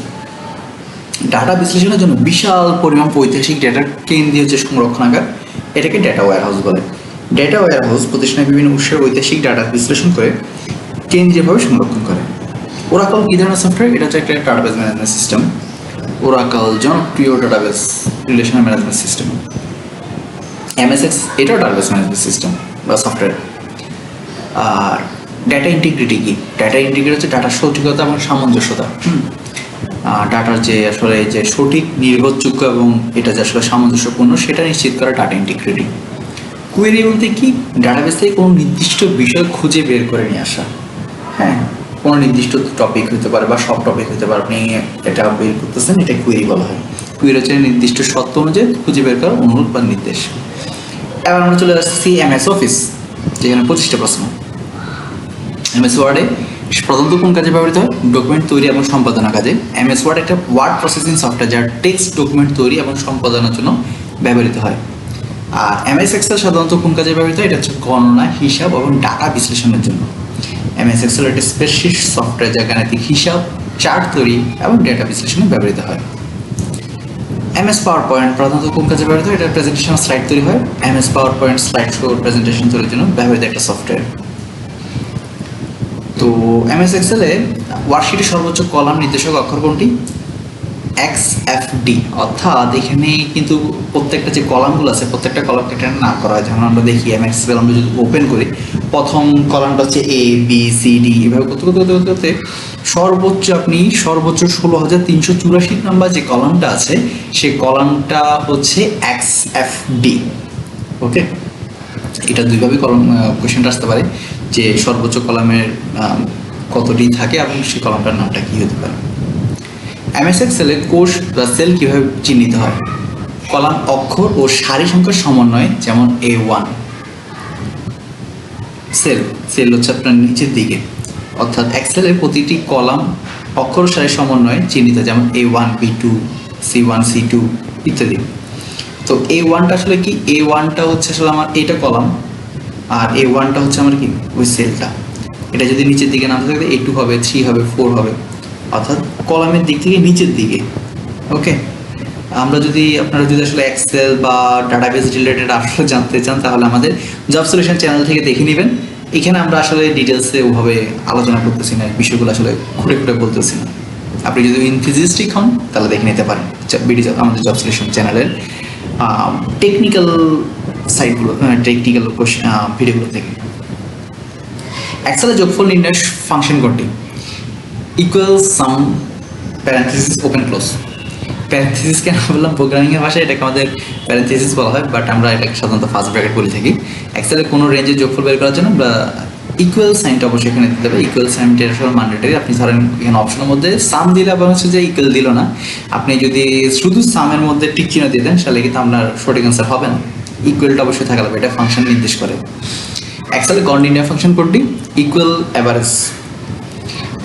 ডাটা বিশ্লেষণের জন্য বিশাল পরিমাণ ঐতিহাসিক ডেটার কেন্দ্রীয় যে সংরক্ষণাগার, এটাকে ডেটা ওয়্যারহাউস বলে। ডেটা ওয়্যারহাউস প্রতিষ্ঠানে বিভিন্ন উৎসের ঐতিহাসিক ডাটা বিশ্লেষণ করে কেন্দ্রীয়ভাবে সংরক্ষণ করে। ওরাকল কি ধরনের সফটওয়্যার? এটা হচ্ছে একটা ডাটাবেস ম্যানেজমেন্ট সিস্টেম। ওরাকল জনপ্রিয় database relational management system. MSX এটাও ডাটাবেস ম্যানেজমেন্ট সিস্টেম বা সফটওয়্যার। আর ডেটা ইন্টিগ্রিটি কি? ডেটা ইন্টিগ্রিটি হচ্ছে ডাটার সঠিকতা এবং সামঞ্জস্যতা। ডাটার যে আসলে যে সঠিক, নির্ভরযোগ্য এবং এটা যে আসলে সামঞ্জস্যপূর্ণ, সেটা নিশ্চিত করা ডাটা ইন্টিগ্রিটি। কুয়েরি বলতে কি? ডাটাবেস থেকে কোনো নির্দিষ্ট বিষয় খুঁজে বের করে নিয়ে আসা। হ্যাঁ, কোনো নির্দিষ্ট টপিক হতে পারে বা সব টপিক হতে পারে, আপনি এটা বের করতেছেন, এটা কুয়েরি বলা হয়। কুয়েরি হচ্ছে নির্দিষ্ট শর্ত অনুযায়ী খুঁজে বের করার অনুরোধ বা নির্দেশ। এবার আমরা চলে আসছি MS অফিস, যেখানে 25টা প্রশ্ন। MS ওয়ার্ডে প্রধানত কোন কাজে ব্যবহৃত হয়? ডকুমেন্ট তৈরি এবং সম্পাদনা কাজে। MS ওয়ার্ড একটা ওয়ার্ড প্রসেসিং সফটওয়্যার, যার টেক্সট ডকুমেন্ট তৈরি এবং সম্পাদনার জন্য ব্যবহৃত হয়। আর MS এক্সেল সাধারণত কোন কাজে ব্যবহৃত হয়? এটা হচ্ছে গণনা, হিসাব এবং ডাটা বিশ্লেষণের জন্য। MS এক্সেল একটা স্প্রেডশিট সফটওয়্যার, যা গাণিতিক হিসাব, চার্ট তৈরি এবং ডেটা বিশ্লেষণে ব্যবহৃত হয়। MS পাওয়ার পয়েন্ট প্রধানত কোন কাজে ব্যবহৃত হয়? এটা প্রেজেন্টেশন স্লাইড তৈরি হয়। MS power point slide show presentation তৈরির জন্য ব্যবহৃত একটা সফটওয়্যার। তো MS এক্সেলে ওয়ার্কশিটের সর্বোচ্চ কলাম নির্দেশক অক্ষর কোনটি? XFD। অর্থাৎ এখানে কিন্তু প্রত্যেকটা যে কলামগুলো আছে, প্রত্যেকটা কলামকে একটা নাম করা হয়। যেমন আমরা দেখি MS এক্সেল আমরা যদি ওপেন করি, প্রথম কলামটা হচ্ছে ABCD, এভাবে করতে করতে করতে করতে সর্বোচ্চ 16,384 নাম্বার যে কলামটা আছে, সেই কলামটা হচ্ছে XFD। ওকে, এটা দুইভাবে কোয়েশ্চেনটা আসতে পারে যে সর্বোচ্চ কলামের কতটি থাকে এবং সেই কলামটার নামটা কি হতে পারে। MS এক্সেলে কোষ বা সেল কিভাবে চিহ্নিত হয়? কলাম, অক্ষর ও সারি সংখ্যার সমন্বয়ে, যেমন A1। সেল হচ্ছে আপনার নিচের দিকে, অর্থাৎ এক্সেলের প্রতিটি কলাম অক্ষর ও সারির সমন্বয়ে চিহ্নিত, যেমন A1 B2 C1 C2 ইত্যাদি। তো A1টা আসলে কি? A1টা হচ্ছে আসলে আমার এটা কলাম, আর A1টা হচ্ছে আমার কি? ওই সেলটা। এটা যদি নিচের দিকে না থাকে A2 হবে, 3 হবে, 4 হবে, অর্থাৎ কলামের দিক থেকে নিচের দিকে। ওকে, আপনারা যদি আসলে এক্সেল বা ডাটাবেস রিলেটেড আসলে জানতে চান, তাহলে আমাদের জব সলিউশন চ্যানেল থেকে দেখে নেবেন। এখানে আমরা আসলে ডিটেলসে ওভাবে আলোচনা করতেছি না, বিষয়গুলো আসলে ঘুরে ঘুরে বলতেছি না। আপনি যদি ইনথুজিয়াস্টিক হন তাহলে দেখে নিতে পারেন আমাদের জব সলিউশন চ্যানেলের টেকনিক্যাল সাইটগুলো, টেকনিক্যাল ভিডিওগুলো থেকে। এক্সেলের যোগফল নির্ণয় ফাংশন কোনটি? ইকুয়াল সাম প্যারেন্থেসিস ওপেন ক্লোজ। প্যারেনথেসিস কেন বললাম, প্রোগ্রামিং এর ভাষায় এটাকে আমাদের প্যারেনথেসিস বলা হয়, বাট আমরা এটাকে সাধারণত ফার্স্ট ব্র্যাকেট বলে থাকি। এক্সেলে কোনো রেঞ্জের যোগফল বের করার জন্য আমরা ইকুয়াল সাইনটা অবশ্যই এখানে দিতে হবে। ইকুয়াল সাইনটা আসলে ম্যান্ডেটরি। আপনি ধরেন এখানে অপশনের মধ্যে সাম দিলে আবার হচ্ছে যে ইকুয়াল দিল না, আপনি যদি শুধু সামের মধ্যে টিক চিহ্ন দিয়ে দেন তাহলে কিন্তু আপনার সঠিক অ্যান্সার হবে না। ইকুয়ালটা অবশ্যই থাকা লাগবে, এটা ফাংশন নির্দেশ করে। এক্সেলে কন্টিনিউয়াস ফাংশন কোডটি ইকুয়াল অ্যাভারেজ।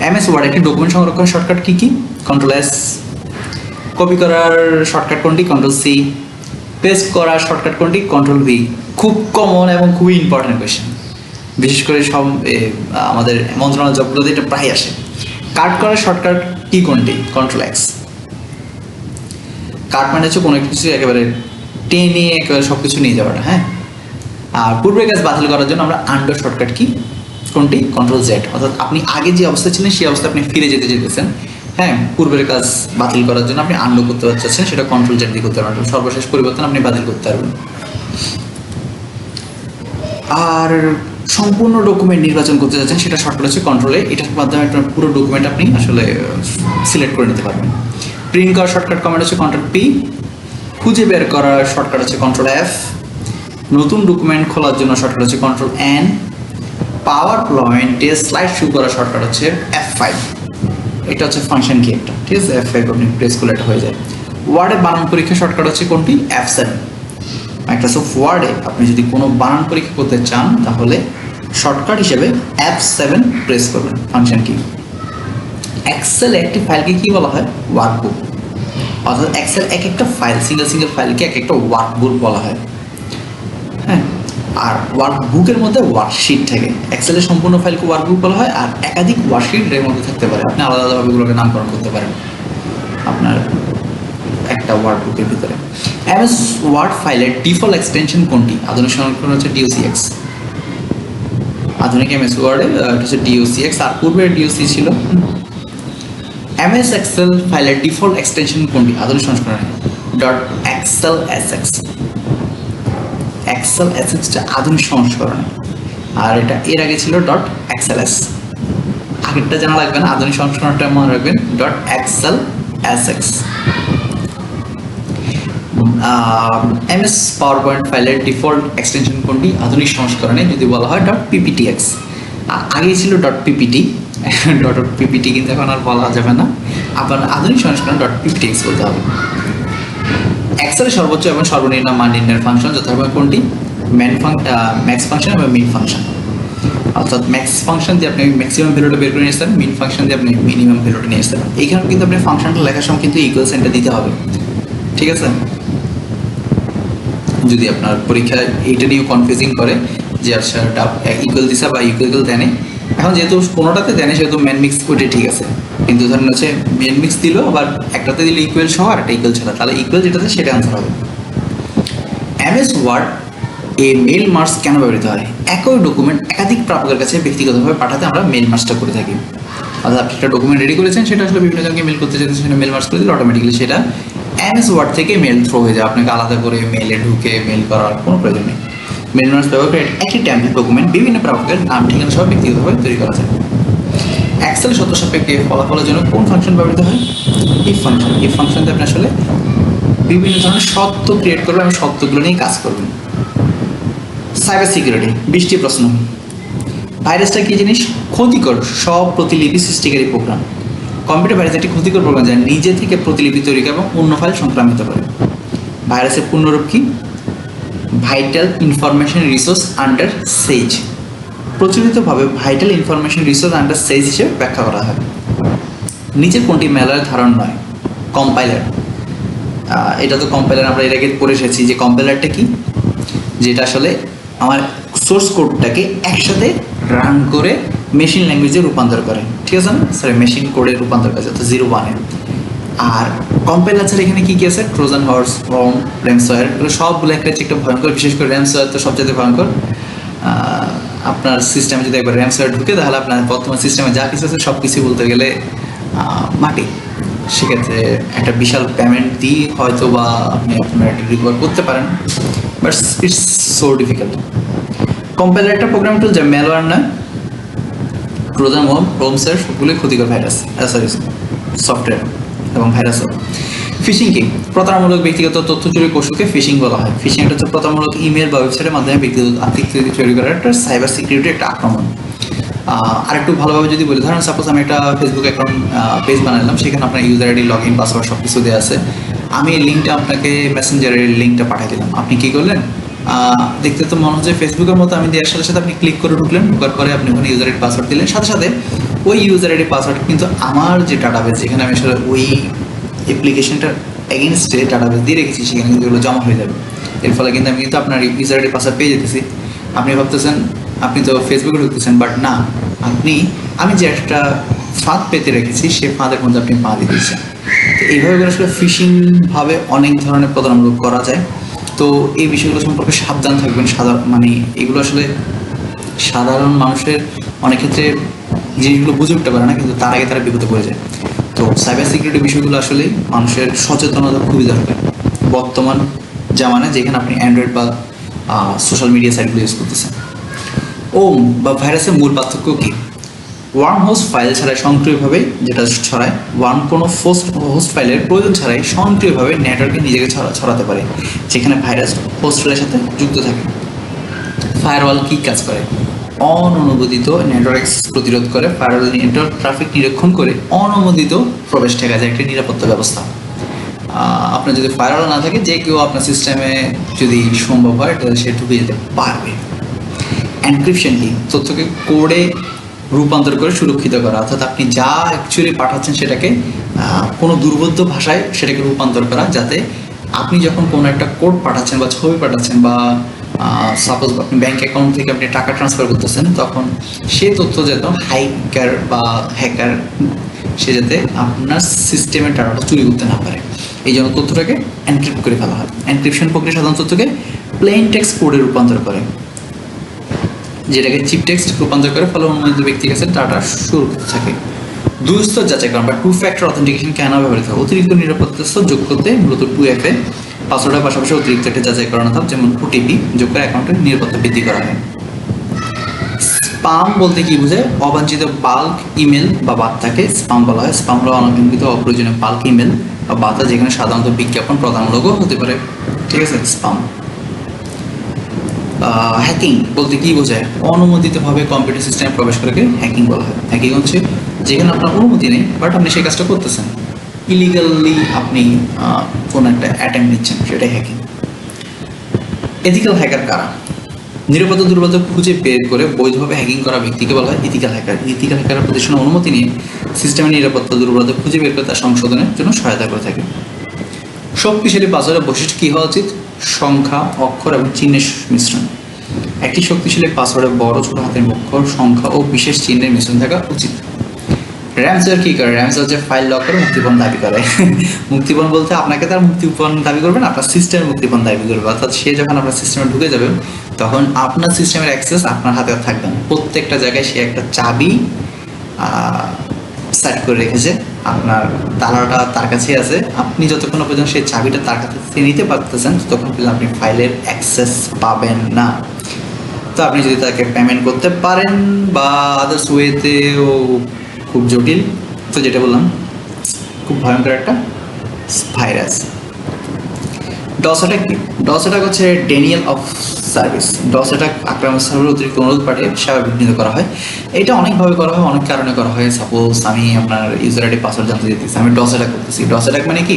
এমএস ওয়ার্ড একটি ডকুমেন্ট সংরক্ষণ শর্টকাট কি কি? Control S. কপি করার শর্টকাট কোনটি? Control C. পেস্ট করার শর্টকাট কোনটি? Control V. খুব কমন এবং খুবই ইম্পর্টেন্ট কোয়েশ্চেন, বিশেষ করে সব আমাদের মন্ত্রণালয় জবগুলোতে এটা প্রায় আসে। কাট করার শর্টকাট কি কোনটি? Control x. কাট মানে হচ্ছে কোনো কিছু একেবারে টেনে একেবারে সব কিছু নিয়ে যাওয়াটা, হ্যাঁ। আর পূর্বের কাজ বাতিল করার জন্য আমরা আন্ডার শর্টকাট কি কোনটি? Control Z. অর্থাৎ আপনি আগে যে অবস্থা ছিলেন সেই অবস্থা আপনি ফিরে যেতে যেতেছেন, হ্যাঁ। পূর্বের কাজ বাতিল করার জন্য আপনি আন্ডু করতে চাচ্ছেন, সেটা কন্ট্রোল জেড দিয়ে করতে পারবেন। সর্বশেষ পরিবর্তন আপনি বাতিল করতে পারবেন। আর সম্পূর্ণ ডকুমেন্ট নির্বাচন করতে যাচ্ছেন, সেটা শর্টকাট হচ্ছে কন্ট্রোল এ। এটার মাধ্যমে আপনার পুরো ডকুমেন্ট আপনি আসলে সিলেক্ট করে নিতে পারবেন। প্রিন্ট করার শর্টকাট কমান্ড হচ্ছে কন্ট্রোল পি। খুঁজে বের করার শর্টকাট হচ্ছে কন্ট্রোল এফ। নতুন ডকুমেন্ট খোলার জন্য শর্টকাট হচ্ছে কন্ট্রোল এন। পাওয়ার পয়েন্টে স্লাইড শো করার শর্টকাট হচ্ছে F5। এটা হচ্ছে ফাংশন কি একটা, ঠিক আছে। F5 আপনি প্রেস করলে এটা হয়ে যায়। ওয়ার্ডে বানান পরীক্ষা শর্টকাট হচ্ছে কোনটি? F7। মাইক্রোসফট ওয়ার্ডে আপনি যদি কোনো বানান পরীক্ষা করতে চান তাহলে শর্টকাট হিসেবে F7 প্রেস করবেন। ফাংশন কি? এক্সেল একটি ফাইলকে কি বলা হয়? ওয়ার্কবুক। অর্থাৎ এক্সেল এক একটা ফাইল, সিঙ্গেল ফাইলকে এক একটা ওয়ার্কবুক বলা হয়, হ্যাঁ। আর ওয়ার্কবুকের মধ্যে ওয়ার্কশিট থাকে। এক্সেলের সম্পূর্ণ ফাইলকে ওয়ার্কবুক বলা হয়, আর একাধিক ওয়ার্কশিট এর মধ্যে থাকতে পারে। আপনি আলাদা আলাদাভাবে এগুলোকে নামকরণ করতে পারেন আপনার একটা ওয়ার্কবুকের ভিতরে। এমএস ওয়ার্ড ফাইলের ডিফল্ট এক্সটেনশন কোনটি? আধুনিক সংস্করণ হচ্ছে DOCX। আধুনিক এমএস ওয়ার্ডে এটা হচ্ছে DOCX, আর পূর্বে DOC ছিল। এমএস এক্সেল ফাইলের ডিফল্ট এক্সটেনশন কোনটি? আধুনিক সংস্করণে .xlsx। XLSX আধুনিক সংস্করণ, আর এটা এর আগে ছিল .xls। আগেরটা জানা লাগবে না, আধুনিক সংস্করণটা মনে রাখবেন .xlsx। এমএস পাওয়ার পয়েন্ট ফাইলের ডিফল্ট এক্সটেনশন কোনটি? আধুনিক সংস্করণে যদি বলা হয় .pptx। আগে ছিল .ppt, .ppt কিন্তু এখন আর বলা যাবে না, আবার আধুনিক সংস্করণ .pptx বলতে হবে। এক্সেলের সর্বোচ্চ এবং সর্বনিম্ন মান নির্ণয়ের ফাংশন যথাক্রমে কোনটি? ম্যাক্স ফাংশন এবং মিন ফাংশন। অর্থাৎ ম্যাক্স ফাংশন দিয়ে আপনি ম্যাক্সিমাম ভ্যালুটা বের করে নিয়ে আসতেন, মিন ফাংশন দিয়ে আপনি মিনিমাম ভ্যালুটা নিয়ে আসতেন। এইখানে কিন্তু আপনি ফাংশনটা লেখার সময় কিন্তু ইকুয়াল সাইনটা দিতে হবে, ঠিক আছে। যদি আপনার পরীক্ষায় এইটা নিয়েও কনফিউজিং করে যে আচ্ছা ইকুয়াল দিছে বা ইকুয়াল দেনে, এখন যেহেতু কোনোটাতে দেনে সেহেতু মেন মিক্স ওইটা ঠিক আছে, কিন্তু ধরেন হচ্ছে মেন মিক্স দিল আবার একটাতে দিলে ইকুয়াল সহ আর একটা ইকুয়াল ছাড়া, তাহলে ইকুয়াল যেটাতে সেটা আনসার হবে। এমএস ওয়ার্ড এ মেল মার্জ কেন ব্যবহৃত হয়? একই ডকুমেন্ট একাধিক প্রাপকের কাছে ব্যক্তিগতভাবে পাঠাতে আমরা মেল মার্জটা করে থাকি। অর্থাৎ আপনি একটা ডকুমেন্ট রেডি করেছেন, সেটা আসলে বিভিন্ন জনকে মেল করতে চাইছেন, সেটা মেল মার্জ করে দিলে অটোমেটিক্যালি সেটা এমএস ওয়ার্ড থেকে মেল থ্রো হয়ে যায়। আপনাকে আলাদা করে মেলে ঢুকে মেল করার কোনো প্রয়োজন নেই। মেল মার্জ ব্যবহার করে একটি টেমপ্লেট ডকুমেন্ট বিভিন্ন প্রাপকের নাম ঠিকানা সহ ব্যক্তিগতভাবে তৈরি করা যায়। এক্সেল সত্য সাপেক্ষে ফলাফলের জন্য কোন ফাংশন ব্যবহৃত হয়? If function. ইফ ফাংশন দিয়ে আপনি আসলে বিভিন্ন ধরনের সত্য ক্রিয়েট করবেন এবং সত্যগুলো নিয়ে কাজ করবেন। সাইবার সিকিউরিটি 20টি প্রশ্ন। ভাইরাসটা কি জিনিস? ক্ষতিকর সব প্রতিলিপি সৃষ্টিকারী প্রোগ্রাম। কম্পিউটার ভাইরাস একটি ক্ষতিকর প্রোগ্রাম যা নিজে থেকে প্রতিলিপি তৈরি করে এবং অন্য ফাইল সংক্রামিত করে। ভাইরাসের পূর্ণরূপ কি? ভাইটাল ইনফরমেশন রিসোর্স আন্ডার সেজ। প্রচলিতভাবে ভাইটাল ইনফরমেশন রিসোর্স আন্ডার সেজ হিসেবে ব্যাখ্যা করা হয়। নিচের কোনটি ম্যালওয়্যার ধারণ নয়? কম্পাইলার। এটা তো কম্পাইলার আমরা এর আগে পড়ে এসেছি যে কম্পাইলারটা কি, যেটা আসলে আমার সোর্স কোডটাকে একসাথে রান করে মেশিন ল্যাঙ্গুয়েজে রূপান্তর করে, ঠিক আছে না? সরি, মেশিন কোডে রূপান্তর করে, অর্থাৎ 0-1-এ। আর কম্পাইলার ছাড়া এখানে কি কি আছে? ট্রোজান হর্স, রম, র্যামসওয়্যার, এগুলো সবগুলো একটা একটা ভয়ঙ্কর, বিশেষ করে র্যামসওয়্যার তো সবচেয়ে ভয়ঙ্কর। আপনার সিস্টেমে যদি একবার র্যামসওয়্যার ঢুকে তাহলে আপনার বর্তমান সিস্টেমে যা কিছু আছে সব কিছুই বলতে গেলে মাটি। সেক্ষেত্রে একটা বিশাল পেমেন্ট দিয়ে হয়তো বা আপনি আপনার রিকভার করতে পারেন, but it's so difficult. Compiler একটা প্রোগ্রাম টুল যা ম্যালওয়্যার নয়, ট্রোজান, রোমসের সবগুলোই ক্ষতিকর ভাইরাস, সরি সফটওয়্যার এবং ভাইরাসও। ফিশিং কি? প্রতারণামূলক ব্যক্তিগত তথ্য চুরির কৌশলকে ফিশিং বলা হয়। ফিশিং এটা হচ্ছে প্রতারণামূলক ইমেল বা ওয়েবসাইটের মাধ্যমে ব্যক্তিগত আর্থিক তথ্য চুরি করার একটা সাইবার সিকিউরিটি একটা আক্রমণ। আরেকটু ভালোভাবে যদি বলি, ধরেন সাপোজ আমি একটা ফেসবুক অ্যাকাউন্ট পেজ বানালাম, সেখানে আপনার user ID, log in, password সব কিছু দেওয়া আছে। আমি এই লিঙ্কটা আপনাকে মেসেঞ্জারের লিঙ্কটা পাঠিয়ে দিলাম। আপনি কি করলেন? দেখতে তো মনে হচ্ছে ফেসবুকের মতো, আমি দেওয়ার সাথে সাথে আপনি ক্লিক করে ঢুকলেন, ঢোকার পরে আপনি ওখানে ইউজার আইডি পাসওয়ার্ড দিলেন, সাথে সাথে ওই ইউজার আইডি পাসওয়ার্ড কিন্তু আমার যে ডাটাবেস, যেখানে আমি আসলে ওই অ্যাপ্লিকেশনটার এগেনস্টে ডাটাবেস দিয়ে রেখেছি, সেখানে কিন্তু এগুলো জমা হয়ে যাবে। এর ফলে কিন্তু আমি কিন্তু আপনার ইউজার আইডি পাসওয়ার্ড পেয়ে যেতেছি। আপনি ভাবতেছেন আপনি তো ফেসবুকে ঢুকতেছেন, বাট না, আমি যে একটা ফাঁদ পেতে রেখেছি, সে ফাঁদের মধ্যে আপনি পা দিয়ে দিচ্ছেন। তো এইভাবে করে আসলে ফিশিংভাবে অনেক ধরনের প্রতারণামূলক করা যায়। তো এই বিষয়গুলো সম্পর্কে সাবধান থাকবেন। এগুলো আসলে সাধারণ মানুষের অনেক ক্ষেত্রে জিনিসগুলো বুঝে উঠতে পারে না, কিন্তু তার আগে তারা বিপদে পড়ে যায়। তো সাইবার সিকিউরিটি বিষয়গুলো আসলে মানুষের সচেতনতা খুবই দরকার বর্তমান জামানায়, যেখানে আপনি অ্যান্ড্রয়েড বা সোশ্যাল মিডিয়া সাইটগুলো ইউজ করতেছেন। ওম বা ভাইরাসের মূল পার্থক্য কী? ওয়ার্ম হোস্ট ফাইল ছাড়াই স্বয়ংক্রিয়ভাবে যেটা ছড়ায়, কোনো হোস্ট ফাইলের প্রয়োজন ছাড়াই স্বয়ংক্রিয়ভাবে নেটওয়ার্কে নিজেকে ছড়াতে পারে, যেখানে ভাইরাস হোস্ট ফাইলের সাথে যুক্ত থাকে। ফায়ারওয়াল কী কাজ করে? অননুমোদিত নেটওয়ার্ক প্রতিরোধ করে। ফায়ারওয়াল নেটওয়ার্ক ট্রাফিক নিরীক্ষণ করে অননুমোদিত প্রবেশ ঠেকা যায়, একটি নিরাপত্তা ব্যবস্থা। আপনার যদি ফায়ারওয়াল না থাকে, যে কেউ আপনার সিস্টেমে যদি সম্ভব হয় তাহলে সে ঢুকে যেতে পারবে। এনক্রিপশন কি? তথ্যকে কোডে রূপান্তর করে সুরক্ষিত করা, অর্থাৎ আপনি যা অ্যাকচুয়ালি পাঠাচ্ছেন সেটাকে কোনো দুর্বোধ্য ভাষায় সেটাকে রূপান্তর করা, যাতে আপনি যখন কোনো একটা কোড পাঠাচ্ছেন বা ছবি পাঠাচ্ছেন বা সাপোজ আপনি ব্যাঙ্ক অ্যাকাউন্ট থেকে আপনি টাকা ট্রান্সফার করতেছেন, তখন সে তথ্য যেন হাইকার বা হ্যাকার সে যাতে আপনার সিস্টেমের ডাটাটা চুরি করতে না পারে, এই জন্য তথ্যটাকে এনক্রিপ্ট করে ফেলা হয়। এনক্রিপশন প্রক্রিয়া সাধারণ তথ্যকে প্লেন টেক্সট কোডে রূপান্তর করে, যেটাকে চিপ টেক্সট রূপান্তর করে, ফলে অনুমোদিত ব্যক্তির কাছে ডাটা সুরক্ষিত থাকে। দুই স্তর যাচাইকরণ বা টু ফ্যাক্টর অথেন্টিকেশন কেন ব্যবহৃত হয়? অতিরিক্ত নিরাপত্তা স্তর যোগ করতে মূলত 2FA পাসওয়ার্ডের পাশাপাশি অতিরিক্ত একটা যাচাইকরণ ধাপ, যেমন OTP যোগ করে অ্যাকাউন্টের নিরাপত্তা বৃদ্ধি করা হয়। স্পাম বলতে কি বোঝায়? অবাঞ্ছিত বাল্ক ইমেল বা বার্তাকে স্পাম বলা হয়। স্পাম হলো অনাকাঙ্ক্ষিত অপ্রয়োজনীয় বাল্ক ইমেল বা বার্তা, যেখানে সাধারণত বিজ্ঞাপন প্রদানমূলকও হতে পারে। ঠিক আছে, স্পাম। হ্যাকিং বলতে কি বোঝায়? অনুমোদিতভাবে কম্পিউটার সিস্টেমে প্রবেশ করাকে হ্যাকিং বলা হয়। হ্যাকিং হচ্ছে যেখানে আপনার অনুমতি নেই, বাট আপনি সেই কাজটা করতেছেন, ইলিগালি আপনি কোনো একটা অ্যাটেম্প নিচ্ছেন, সেটাই হ্যাকিং। এথিক্যাল হ্যাকার কারা? নিরাপত্তা দুর্বলতা খুঁজে বের করে বৈধভাবে হ্যাকিং করা ব্যক্তিকে বলা হয় ইথিক্যাল হ্যাকার। ইথিক্যাল হ্যাকার প্রতিষ্ঠানের অনুমতি নিয়ে সিস্টেমের নিরাপত্তা দুর্বলতা খুঁজে বের করে তার সংশোধনের জন্য সহায়তা করে থাকে। শক্তিশালী পাসওয়ার্ডের বৈশিষ্ট্য কী হওয়া উচিত? সংখ্যা, অক্ষর এবং চিহ্নের মিশ্রণ। একটি শক্তিশালী পাসওয়ার্ডে বড় ছোট হাতের অক্ষর, সংখ্যা ও বিশেষ চিহ্নের মিশ্রণ থাকা উচিত। র্যামসওয়্যার কী করে? র্যামসওয়্যার যে ফাইল লক করে মুক্তিপণ দাবি করে। মুক্তিপণ বলতে আপনাকে তার মুক্তিপণ দাবি করবেন, আপনার সিস্টেমের মুক্তিপণ দাবি করবে, অর্থাৎ সে যখন আপনার সিস্টেমে ঢুকে যাবে, তখন আপনার সিস্টেমের অ্যাক্সেস আপনার হাতে আর থাকবে না। প্রত্যেকটা জায়গায় সে একটা চাবি সেট করে রেখেছে, আপনার তালাটা তার কাছেই আছে। আপনি যতক্ষণ পর্যন্ত সেই চাবিটা তার কাছে নিতে পারতেছেন, ততক্ষণ পর্যন্ত আপনি ফাইলের অ্যাক্সেস পাবেন না। তো আপনি যদি তাকে পেমেন্ট করতে পারেন বা আদার্স ওয়েতেও খুব জটিল, তো যেটা বললাম খুব ভয়ঙ্কর একটা ভাইরাস। ডস অ্যাটাক কি? ডস অ্যাটাক হচ্ছে denial of service. DoS attack আক্রমণ সার্ভারের অতিরিক্ত অনুরোধ পাঠিয়ে সেবা বিঘ্নিত করা হয়। এটা অনেকভাবে করা হয়, অনেক কারণে করা হয়। সাপোজ আমি আপনার ইউজার আইডি পাসওয়ার্ড জানতে যেতেছি, আমি ডস অ্যাটাক করতেছি। ডস অ্যাটাক মানে কি?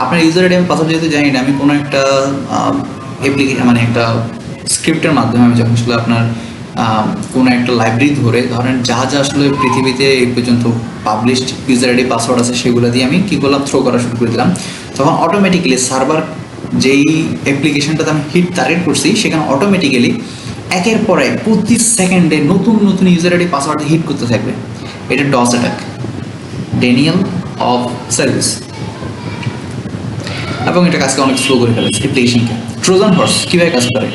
আপনার ইউজার আইডি আমি পাসওয়ার্ড যেহেতু জানি না, আমি কোনো একটা অ্যাপ্লিকেশন মানে একটা স্ক্রিপ্টের মাধ্যমে আমি যখন আসলে আপনার কোনো একটা লাইব্রেরি ধরেন যা যা আসলে পৃথিবীতে এই পর্যন্ত পাবলিশড ইউজার আইডি পাসওয়ার্ড আছে, সেগুলো দিয়ে আমি কী করলাম, থ্রো করা শুরু করে দিলাম। তখন অটোমেটিক্যালি সার্ভার যেই অ্যাপ্লিকেশনটাতে আমি হিট টার্গেট করছি, সেখানে অটোমেটিক্যালি একের পর এক প্রতি সেকেন্ডে নতুন নতুন ইউজার আইডি পাসওয়ার্ড হিট করতে থাকবে। এটা DoS attack, denial of service. এবং এটা কাজকে অনেক স্লো করে ফেলেছে অ্যাপ্লিকেশনকে। ট্রোজান হর্স কীভাবে কাজ করে?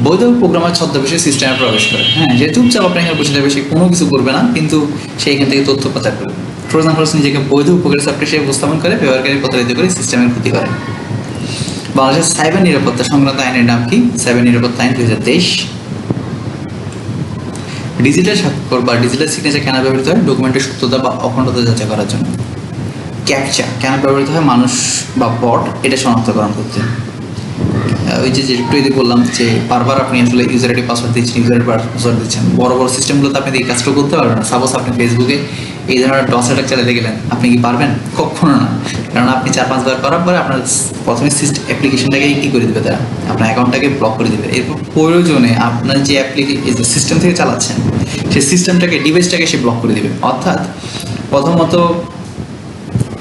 বৈধ প্রোগ্রামার ছদ্মবেশে সিস্টেমে প্রবেশ করে। হ্যাঁ, যে চুপচাপ আপনার এখানে বসে যাবে, সে কোনো কিছু করবে না, কিন্তু সে এখান থেকে তথ্য পাচার করবে। ট্রোজান হর্স নিজেকে বৈধ উপকারী সফটওয়্যার হিসেবে উপস্থাপন করে ব্যবহারকারী প্রতারিত করে সিস্টেমের ক্ষতি করে। বাংলাদেশের সাইবার নিরাপত্তা সংক্রান্ত আইনের নাম কি? সাইবার নিরাপত্তা আইন 2023। ডিজিটাল স্বাক্ষর বা ডিজিটাল সিগনেচার কেন ব্যবহৃত হয়? ডকুমেন্টের সত্যতা বা অখণ্ডতা যাচাই করার জন্য। ক্যাপচা কেন ব্যবহৃত হয় মানুষ বা বট এটা শনাক্তকরণ করতে। ওই যে একটু যদি বললাম যে বারবার আপনি আসলে ইউজার আইডি পাসওয়ার্ড দিচ্ছেন, ইউজার আইডি পাসওয়ার্ড দিচ্ছেন, বড় বড় সিস্টেমগুলোতে আপনি এই কাজটা করতে পারবেন না। সাপোজ আপনি ফেসবুকে এই ধরনের ডস অ্যাটাক চালাতে গেলেন, আপনি কি পারবেন? কখনো না। কারণ আপনি 4-5 বার করার পরে আপনার প্রথমে অ্যাপ্লিকেশনটাকে কি করে দেবে, তারা আপনার অ্যাকাউন্টটাকে ব্লক করে দেবে। এরপর প্রয়োজনে আপনার যে সিস্টেম থেকে চালাচ্ছেন সেই সিস্টেমটাকে, ডিভাইসটাকে সে ব্লক করে দেবে। অর্থাৎ প্রথমত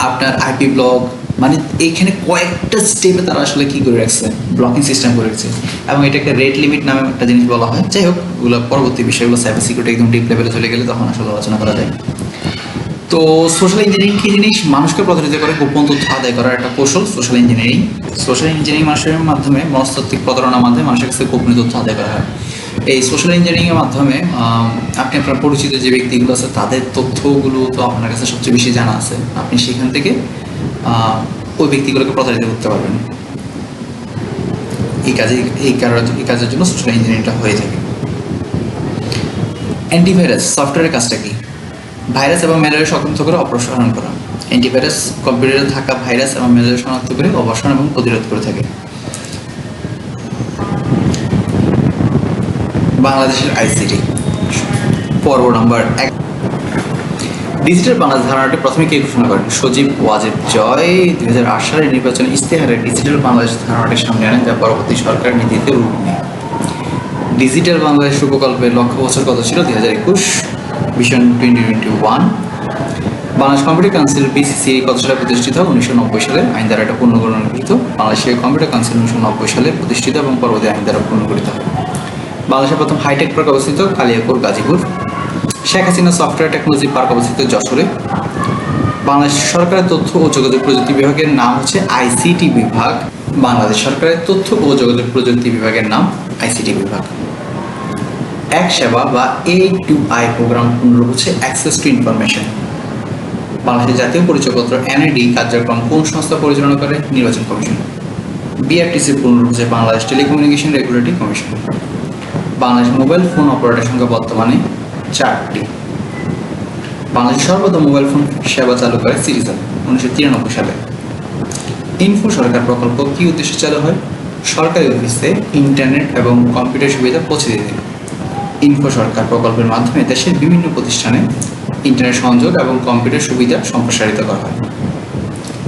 আপনার আইপি ব্লক, মানে এইখানে কয়েকটা স্টেপে তারা আসলে কি করে রাখছে, ব্লকিং সিস্টেম করে রাখছে। এবং এটাকে রেট লিমিট নামে একটা জিনিস বলা হয়। যাই হোক, ওগুলো পরবর্তী বিষয়গুলো সাইবার সিকিউরিটি একদম ডিপ লেভেলে চলে গেলে তখন আসলে আলোচনা করা যায়। তো সোশ্যাল ইঞ্জিনিয়ারিং কি জিনিস? মানুষকে প্রতারিত করে গোপন তথ্য আদায় করার একটা কৌশল সোশ্যাল ইঞ্জিনিয়ারিং। সোশ্যাল ইঞ্জিনিয়ারিং মানুষের মাধ্যমে মনস্তাত্ত্বিক প্রতারণার মাধ্যমে মানুষের কাছে গোপনীয় তথ্য আদায় করা হয়। এই সোশ্যাল ইঞ্জিনিয়ারিংয়ের মাধ্যমে আপনি আপনার পরিচিত যে ব্যক্তিগুলো আছে তাদের তথ্যগুলো তো আপনার কাছে সবচেয়ে বেশি জানা আছে, আপনি সেখান থেকে ওই ব্যক্তিগুলোকে প্রতারিত করতে পারবেন। এই কাজের জন্য সোশ্যাল ইঞ্জিনিয়ারিংটা হয়ে থাকে। অ্যান্টিভাইরাস সফটওয়্যারের কাজটা কি? ভাইরাস এবং ম্যালেরিয়া শনাক্ত করে অপসারণ করা। অ্যান্টিভাইরাস কম্পিউটারে থাকা ভাইরাস এবং ম্যালেরিয়া শনাক্ত করে অপসারণ এবং প্রতিরোধ করে থাকে। বাংলাদেশের আইসিটি পর্ব নম্বর 1। ডিজিটাল বাংলাদেশ ধারণাটি প্রথমে কে ঘোষণা করেন? সজীব ওয়াজেদ জয় 2008 সালের নির্বাচনী ইশতেহারে ডিজিটাল বাংলাদেশ ধারণাটি সামনে আনেন, যা পরবর্তী সরকারের নীতিতে রূপ নেয়। ডিজিটাল বাংলাদেশ প্রকল্পের লক্ষ্য বছর কত ছিল? 2021, vision 2021। Bangladesh computer council BCCI কত সালে প্রতিষ্ঠিত? 1990 সালে আইন দ্বারা এটা পুনর্গঠিত। বাংলাদেশের কম্পিউটার কাউন্সিল 1990 সালে প্রতিষ্ঠিত এবং পরবর্তী আইন দ্বারা পুনর্গঠিত হয়। বাংলাদেশের প্রথম হাইটেক পার্ক অবস্থিত Kaliakair, Gazipur. Sheikh Hasina software technology park অবস্থিত যশোরে। বাংলাদেশ সরকারের তথ্য ও যোগাযোগ প্রযুক্তি বিভাগের নাম হচ্ছে আইসিটি বিভাগ। বাংলাদেশ সরকারের তথ্য ও যোগাযোগ প্রযুক্তি বিভাগের নাম আইসিটি বিভাগ। এক সেবা বা A2I প্রোগ্রাম পুনরূপ হচ্ছে অ্যাক্সেস টু ইনফরমেশন। বাংলাদেশের জাতীয় পরিচয়পত্র NID কার্যক্রম কোন সংস্থা পরিচালনা করে? নির্বাচন কমিশন। BRTC পুনরূপ হচ্ছে Bangladesh telecommunication regulatory commission. Bangladesh mobile phone operator সংখ্যা বর্তমানে 4টি। বাংলাদেশের সর্বপ্রথম মোবাইল ফোন সেবা চালু করে সিটিজেন 1993 সালে। ইনফো সরকার প্রকল্প কি উদ্দেশ্যে চালু হয়? সরকারি অফিসে ইন্টারনেট এবং কম্পিউটার সুবিধা পৌঁছে দিতে। ইনফো সরকার প্রকল্পের মাধ্যমে দেশের বিভিন্ন প্রতিষ্ঠানে ইন্টারনেট সংযোগ এবং কম্পিউটার সুবিধা সম্প্রসারিত করা হয়।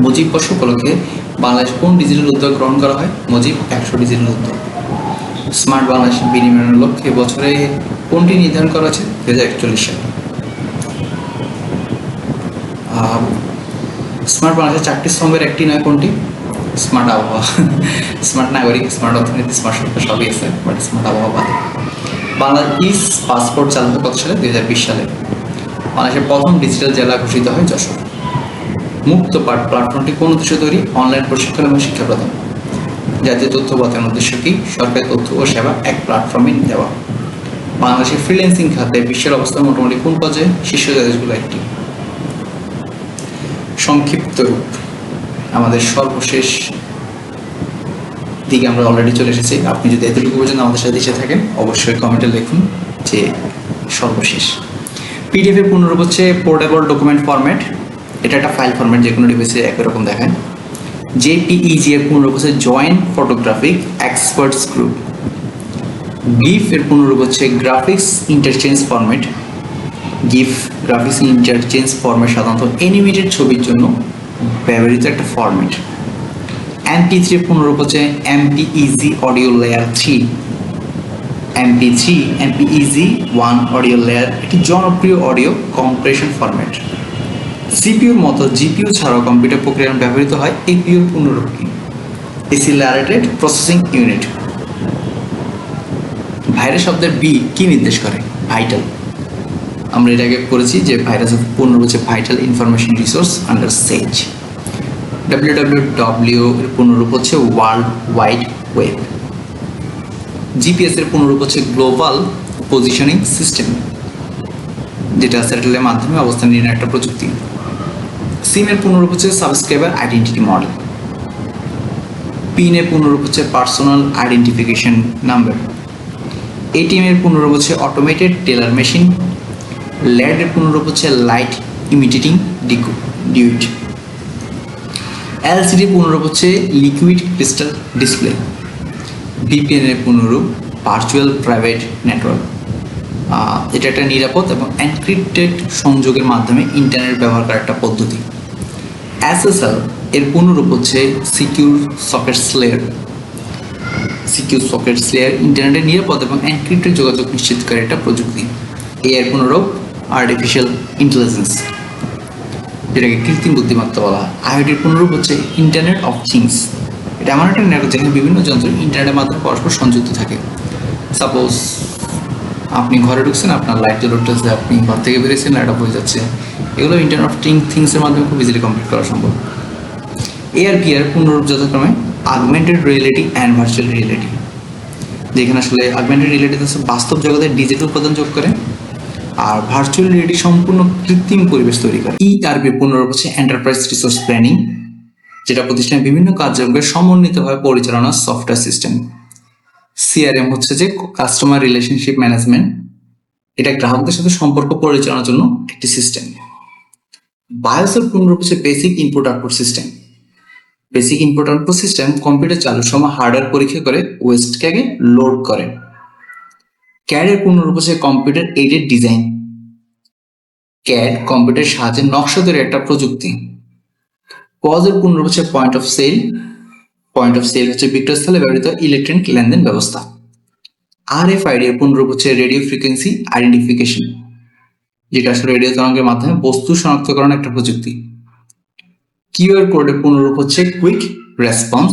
মুজিব বর্ষ উপলক্ষে বাংলাদেশ কোন ডিজিটাল উদ্যোগ গ্রহণ করা হয়? মুজিব 100 ডিজিটাল উদ্যোগ। স্মার্ট বাংলাদেশ বিনিময়ের লক্ষ্যে বছরে কোনটি নির্ধারণ করা হয়েছে? 2041 সালে। স্মার্ট বাংলাদেশের 4টি স্তম্ভের একটি নয় কোনটি? স্মার্ট আবহাওয়া, স্মার্ট নাগরিক, স্মার্ট অর্থনীতি, স্মার্ট সরকার সবই আছে, বাট স্মার্ট আবহাওয়া বাদে। বাংলাদেশ পাসপোর্ট চালু হয় কত সালে? 2020 সালে। বাংলাদেশের প্রথম ডিজিটাল জেলা ঘোষিত হয় যশোর। মুক্ত পাঠ প্ল্যাটফর্মটি কোন উদ্দেশ্যে তৈরি? অনলাইন প্রশিক্ষণ এবং শিক্ষা প্রদান। জাতীয় তথ্য বাতায়নের উদ্দেশ্য কি? সরকারি তথ্য ও সেবা এক প্ল্যাটফর্মে দেওয়া। বাংলাদেশের ফ্রিল্যান্সিং খাতে বিশ্বের অবস্থা মোটামুটি কোন পর্যায়ে? শীর্ষ দেশগুলো একটি। সংক্ষিপ্ত রূপ আমাদের সর্বশেষ দিকে আমরা অলরেডি চলে এসেছি। আপনি যদি এতটুকু পর্যন্ত আমাদের সাথে এসে থাকেন অবশ্যই কমেন্টে লিখুন যে সর্বশেষ। PDF এর পুনরূপ হচ্ছে পোর্টেবল ডকুমেন্ট ফরম্যাট। এটা একটা ফাইল ফরম্যাট, যে কোনো ডিভাইসে একই রকম দেখায়। JPEG এর পুনরূপ হচ্ছে joint photographic experts group. GIF এর পুনরূপ হচ্ছে graphics interchange format. GIF graphics interchange format সাধারণত অ্যানিমেটেড ছবির জন্য ব্যবহৃত একটা ফরম্যাট। MP3 এর পুনরূপ হচ্ছে MPEG audio layer 3। MP3 MPEG-1 audio layer একটি জনপ্রিয় অডিও কম্প্রেশন ফরম্যাট। CPUর মতো GPU ছাড়াও কম্পিউটার প্রক্রিয়ায় ব্যবহৃত হয় APU এর পুনরূপ কি? Accelerated processing unit. ভাইরাস শব্দের B কি নির্দেশ করে? ভাইটাল। আমরা এর আগে পড়েছি যে ভাইরাসের পুনরূপ হচ্ছে ভাইটাল ইনফরমেশন রিসোর্স আন্ডার সেজ। WWW এর পুনরূপ হচ্ছে ওয়ার্ল্ড ওয়াইড ওয়েব। GPS এর পুনরূপ হচ্ছে গ্লোবাল পজিশনিং সিস্টেম, যেটা স্যাটেলাইটের মাধ্যমে অবস্থান নির্ণয় একটা প্রযুক্তি। সিম এর পুনরূপ হচ্ছে সাবস্ক্রাইবার আইডেন্টিটি মডেল। পিন এর পুনরূপ হচ্ছে পার্সোনাল আইডেন্টিফিকেশন নাম্বার। ATM এর পুনরূপ হচ্ছে অটোমেটেড টেলার মেশিন। LED এর পুনরূপ হচ্ছে লাইট ইমিটেটিং ডিউট। এলসিডি পুনরূপ হচ্ছে লিকুইড ক্রিস্টাল ডিসপ্লে। ভিপিএন এর পুনরূপ ভার্চুয়াল প্রাইভেট নেটওয়ার্ক। এটা একটা নিরাপদ এবং এনক্রিপ্টেড সংযোগের মাধ্যমে ইন্টারনেট ব্যবহার করার একটা পদ্ধতি। এসএসএল এর পুনরূপ হচ্ছে সিকিউর সকেটস লেয়ার। সিকিউর সকেটস লেয়ার ইন্টারনেটের নিরাপদ এবং এনক্রিপ্টেড যোগাযোগ নিশ্চিত করে একটা প্রযুক্তি। এর পুনরূপ আর্টিফিশিয়াল ইন্টেলিজেন্স, যেটাকে কৃত্রিম বুদ্ধিমত্তা বলা হয়। আইওটির পুনরূপ হচ্ছে ইন্টারনেট অফ থিংস। এটা এমন একটা নেটওয়ার্ক যেখানে বিভিন্ন যন্ত্র ইন্টারনেটের মাধ্যমে পরস্পর সংযুক্ত থাকে। সাপোজ আপনি ঘরে ঢুকছেন, আপনার লাইট জ্বলে উঠতেছে, আপনি ঘর থেকে বেরিয়েছেন, লাইট অফ হয়ে যাচ্ছে। এগুলো ইন্টারনেট অফ থিংসের মাধ্যমে খুব ইজিলি কমপ্লিট করা সম্ভব। এআর/ভিআর পুনরূপ যথাক্রমে আগমেন্টেড রিয়েলিটি অ্যান্ড ভার্চুয়াল রিয়েলিটি, যেখানে আসলে আগমেন্টেড রিয়েলিটি হচ্ছে বাস্তব জগতের ডিজিটাল উপাদান যোগ করে, আর ভার্চুয়াল রিয়েলিটি সম্পূর্ণ কৃত্রিম পরিবেশ তৈরি করে। ইআরপি পুনরূপ হচ্ছে এন্টারপ্রাইজ রিসোর্স প্ল্যানিং, যেটা প্রতিষ্ঠানের বিভিন্ন কার্যক্রমকে সমন্বিতভাবে পরিচালনার সফটওয়্যার সিস্টেম। সিআরএম হচ্ছে যে কাস্টমার রিলেশনশিপ ম্যানেজমেন্ট, এটা গ্রাহকদের সাথে সম্পর্ক পরিচালনার জন্য একটি সিস্টেম। বায়োসের পুনরূপ হচ্ছে basic input output system. Basic input output system computer চালুর সময় হার্ডওয়্যার পরীক্ষা করে ওয়েস্টকে আগে লোড করে। ক্যাড এর পুনরূপ হচ্ছে কম্পিউটার এইডেড ডিজাইন। ক্যাড কম্পিউটারের সাহায্যে নকশা তৈরির একটা প্রযুক্তি। পজ এর পুনরূপ হচ্ছে point of sale. Point of sale হচ্ছে বিক্রয় স্থলে ব্যবহৃত ইলেকট্রনিক লেনদেন ব্যবস্থা। আরএফআইডি এর পুনরূপ হচ্ছে রেডিও ফ্রিকোয়েন্সি আইডেন্টিফিকেশন, যেটা আসলে রেডিও তরঙ্গের মাধ্যমে বস্তু শনাক্তকরণ একটা প্রযুক্তি। কিউআর কোডের পুনরূপ হচ্ছে কুইক রেসপন্স,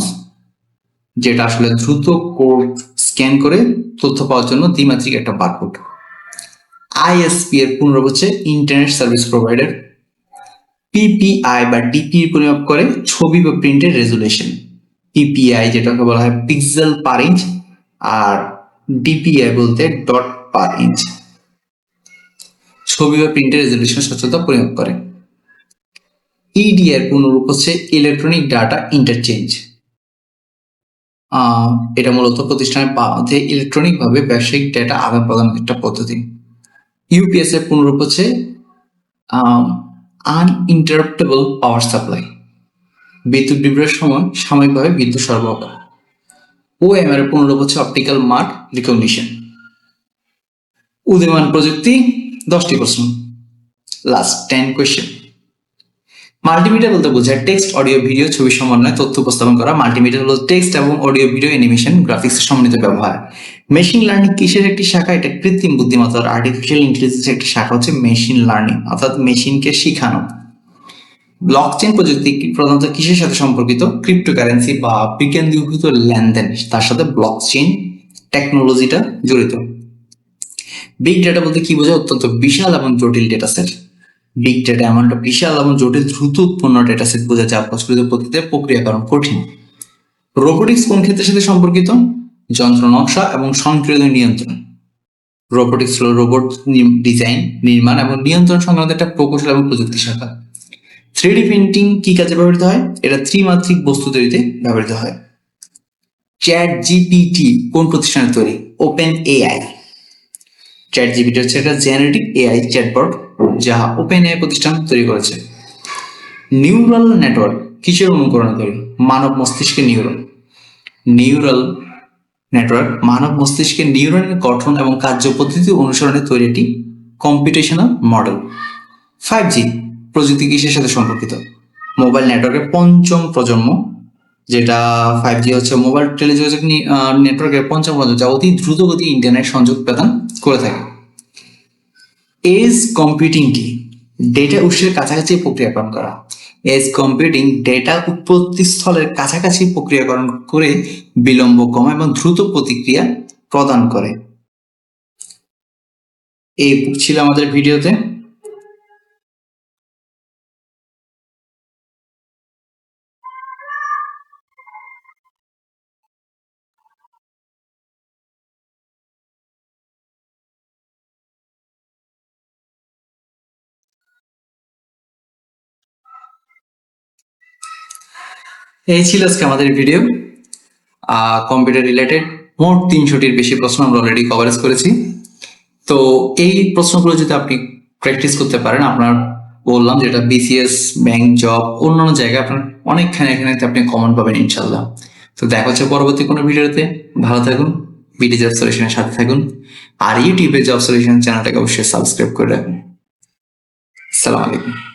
যেটা আসলে দ্রুত কোড স্ক্যান করে তথ্য পাওয়ার জন্য দ্বিমাত্রিক একটা বারকোড। আইএসপি এর পুনরূপ হচ্ছে ইন্টারনেট সার্ভিস প্রোভাইডার। পিপিআই বা ডিপিই পরিমাপ করে ছবি বা প্রিন্টের রেজুলেশন। পিপিআই যেটাকে বলা হয় পিক্সেল পার ইঞ্চ, আর ডিপিআই বলতে ডট পার ইঞ্চ। ছবি বা প্রিন্টের রেজুলেশন স্বচ্ছতা পরিমাপ করে। ইডিআর পুনরূপ হচ্ছে ইলেকট্রনিক ডাটা ইন্টারচেঞ্জ। এটা মূলত প্রতিষ্ঠানের মধ্যে ইলেকট্রনিক ভাবে ব্যবসায়িক ডেটা আদান প্রদানের একটা পদ্ধতি। ইউপিএস এর পুনরূপ হচ্ছে আনইন্টারাপ্টেবল পাওয়ার সাপ্লাই, বিদ্যুৎ বিভ্রাটের সময় সাময়িকভাবে বিদ্যুৎ সরবরাহ করা। ওএমআর এর পুনরূপ হচ্ছে অপটিক্যাল মার্ক রিকগনিশন। উদীয়মান প্রযুক্তি 10টি প্রশ্ন, লাস্ট 10 কোয়েশ্চেন। মাল্টিমিডিয়া বলতে বোঝায় টেক্সট, অডিও, ভিডিও, ছবি সমন্বয়ে তথ্য উপস্থাপন করা। মাল্টিমিডিয়া হলো টেক্সট এবং অডিও, ভিডিও, অ্যানিমেশন, গ্রাফিক্সের সমন্বিত ব্যবহার। মেশিন লার্নিং কিসের একটি শাখা? এটা কৃত্রিম বুদ্ধিমত্তা, আর্টিফিশিয়াল ইন্টেলিজেন্সের একটি শাখা হচ্ছে মেশিন লার্নিং, অর্থাৎ মেশিনকে শিখানো। ব্লকচেন প্রযুক্তি প্রধানত কিসের সাথে সম্পর্কিত? ক্রিপ্টোকারেন্সি বা বিকেন্দ্রীভূত লেনদেন, তার সাথে ব্লকচেন টেকনোলজিটা জড়িত। বিগ ডেটা বলতে কি বোঝায়? অত্যন্ত বিশাল এবং জটিল ডেটা সেট। বিগ ডেটা এমন একটা বিশাল এবং জটিল দ্রুত উৎপন্ন ডেটা সেট বোঝায় যা প্রচলিত পদ্ধতিতে প্রক্রিয়াকরণ কঠিন। রোবোটিক্স কোন ক্ষেত্রের সাথে সম্পর্কিত? যন্ত্র নকশা এবং স্বয়ংক্রিয় নিয়ন্ত্রণ। রোবোটিক্স হলো রোবট ডিজাইন, নির্মাণ এবং নিয়ন্ত্রণ সংক্রান্ত একটা প্রকৌশল এবং প্রযুক্তি শাখা। 3D প্রিন্টিং কি কাজে ব্যবহৃত হয়? এটা ত্রিমাত্রিক বস্তু তৈরিতে ব্যবহৃত হয়। চ্যাট জিপিটি কোন প্রতিষ্ঠানের তৈরি? Open AI. চ্যাট জিপিটি হচ্ছে একটা জেনারেটিভ এআই চ্যাটবট যা ওপেন এআই প্রতিষ্ঠান তৈরি করেছে। নিউরাল নেটওয়ার্ক কিসের অনুকরণে তৈরি? মানব মস্তিষ্কের নিউরন। নিউরাল নেটওয়ার্ক মানব মস্তিষ্কের নিউরনের গঠন এবং কার্যপদ্ধতি অনুসরণে তৈরি একটি কম্পিউটেশনাল মডেল। 5G প্রযুক্তি কিসের সাথে সম্পর্কিত? মোবাইল নেটওয়ার্কের পঞ্চম প্রজন্ম, যেটা 5G হচ্ছে মোবাইল টেলিযোগাযোগ নেটওয়ার্কের পঞ্চম প্রজন্ম, যা অতি দ্রুত গতি ইন্টারনেট সংযোগ প্রদান করে থাকে। এজ কম্পিউটিং কি? ডেটা উৎসের কাছাকাছি প্রক্রিয়াকরণ করা। এজ কম্পিউটিং ডেটা উৎপত্তি স্থলের কাছাকাছি প্রক্রিয়াকরণ করে বিলম্ব কম এবং দ্রুত প্রতিক্রিয়া প্রদান করে। এই ছিল আমাদের ভিডিওতে। এই ছিল আজকে আমাদের ভিডিও। কম্পিউটার রিলেটেড মোট 300টির বেশি প্রশ্ন আমরা অলরেডি কভারেজ করেছি। তো এই প্রশ্নগুলো যদি আপনি প্র্যাকটিস করতে পারেন, আপনার বললাম, যেটা বিসিএস, ব্যাংক জব, অন্যান্য জায়গায় আপনার অনেকখানে এখানে আপনি কমন পাবেন ইনশাল্লাহ। তো দেখা হচ্ছে পরবর্তী কোনো ভিডিওতে। ভালো থাকুন, বিডি জব সলিউশনের সাথে থাকুন, আর ইউটিউবে জব সলিউশন চ্যানেলটাকে অবশ্যই সাবস্ক্রাইব করে রাখুন। আসসালামু আলাইকুম।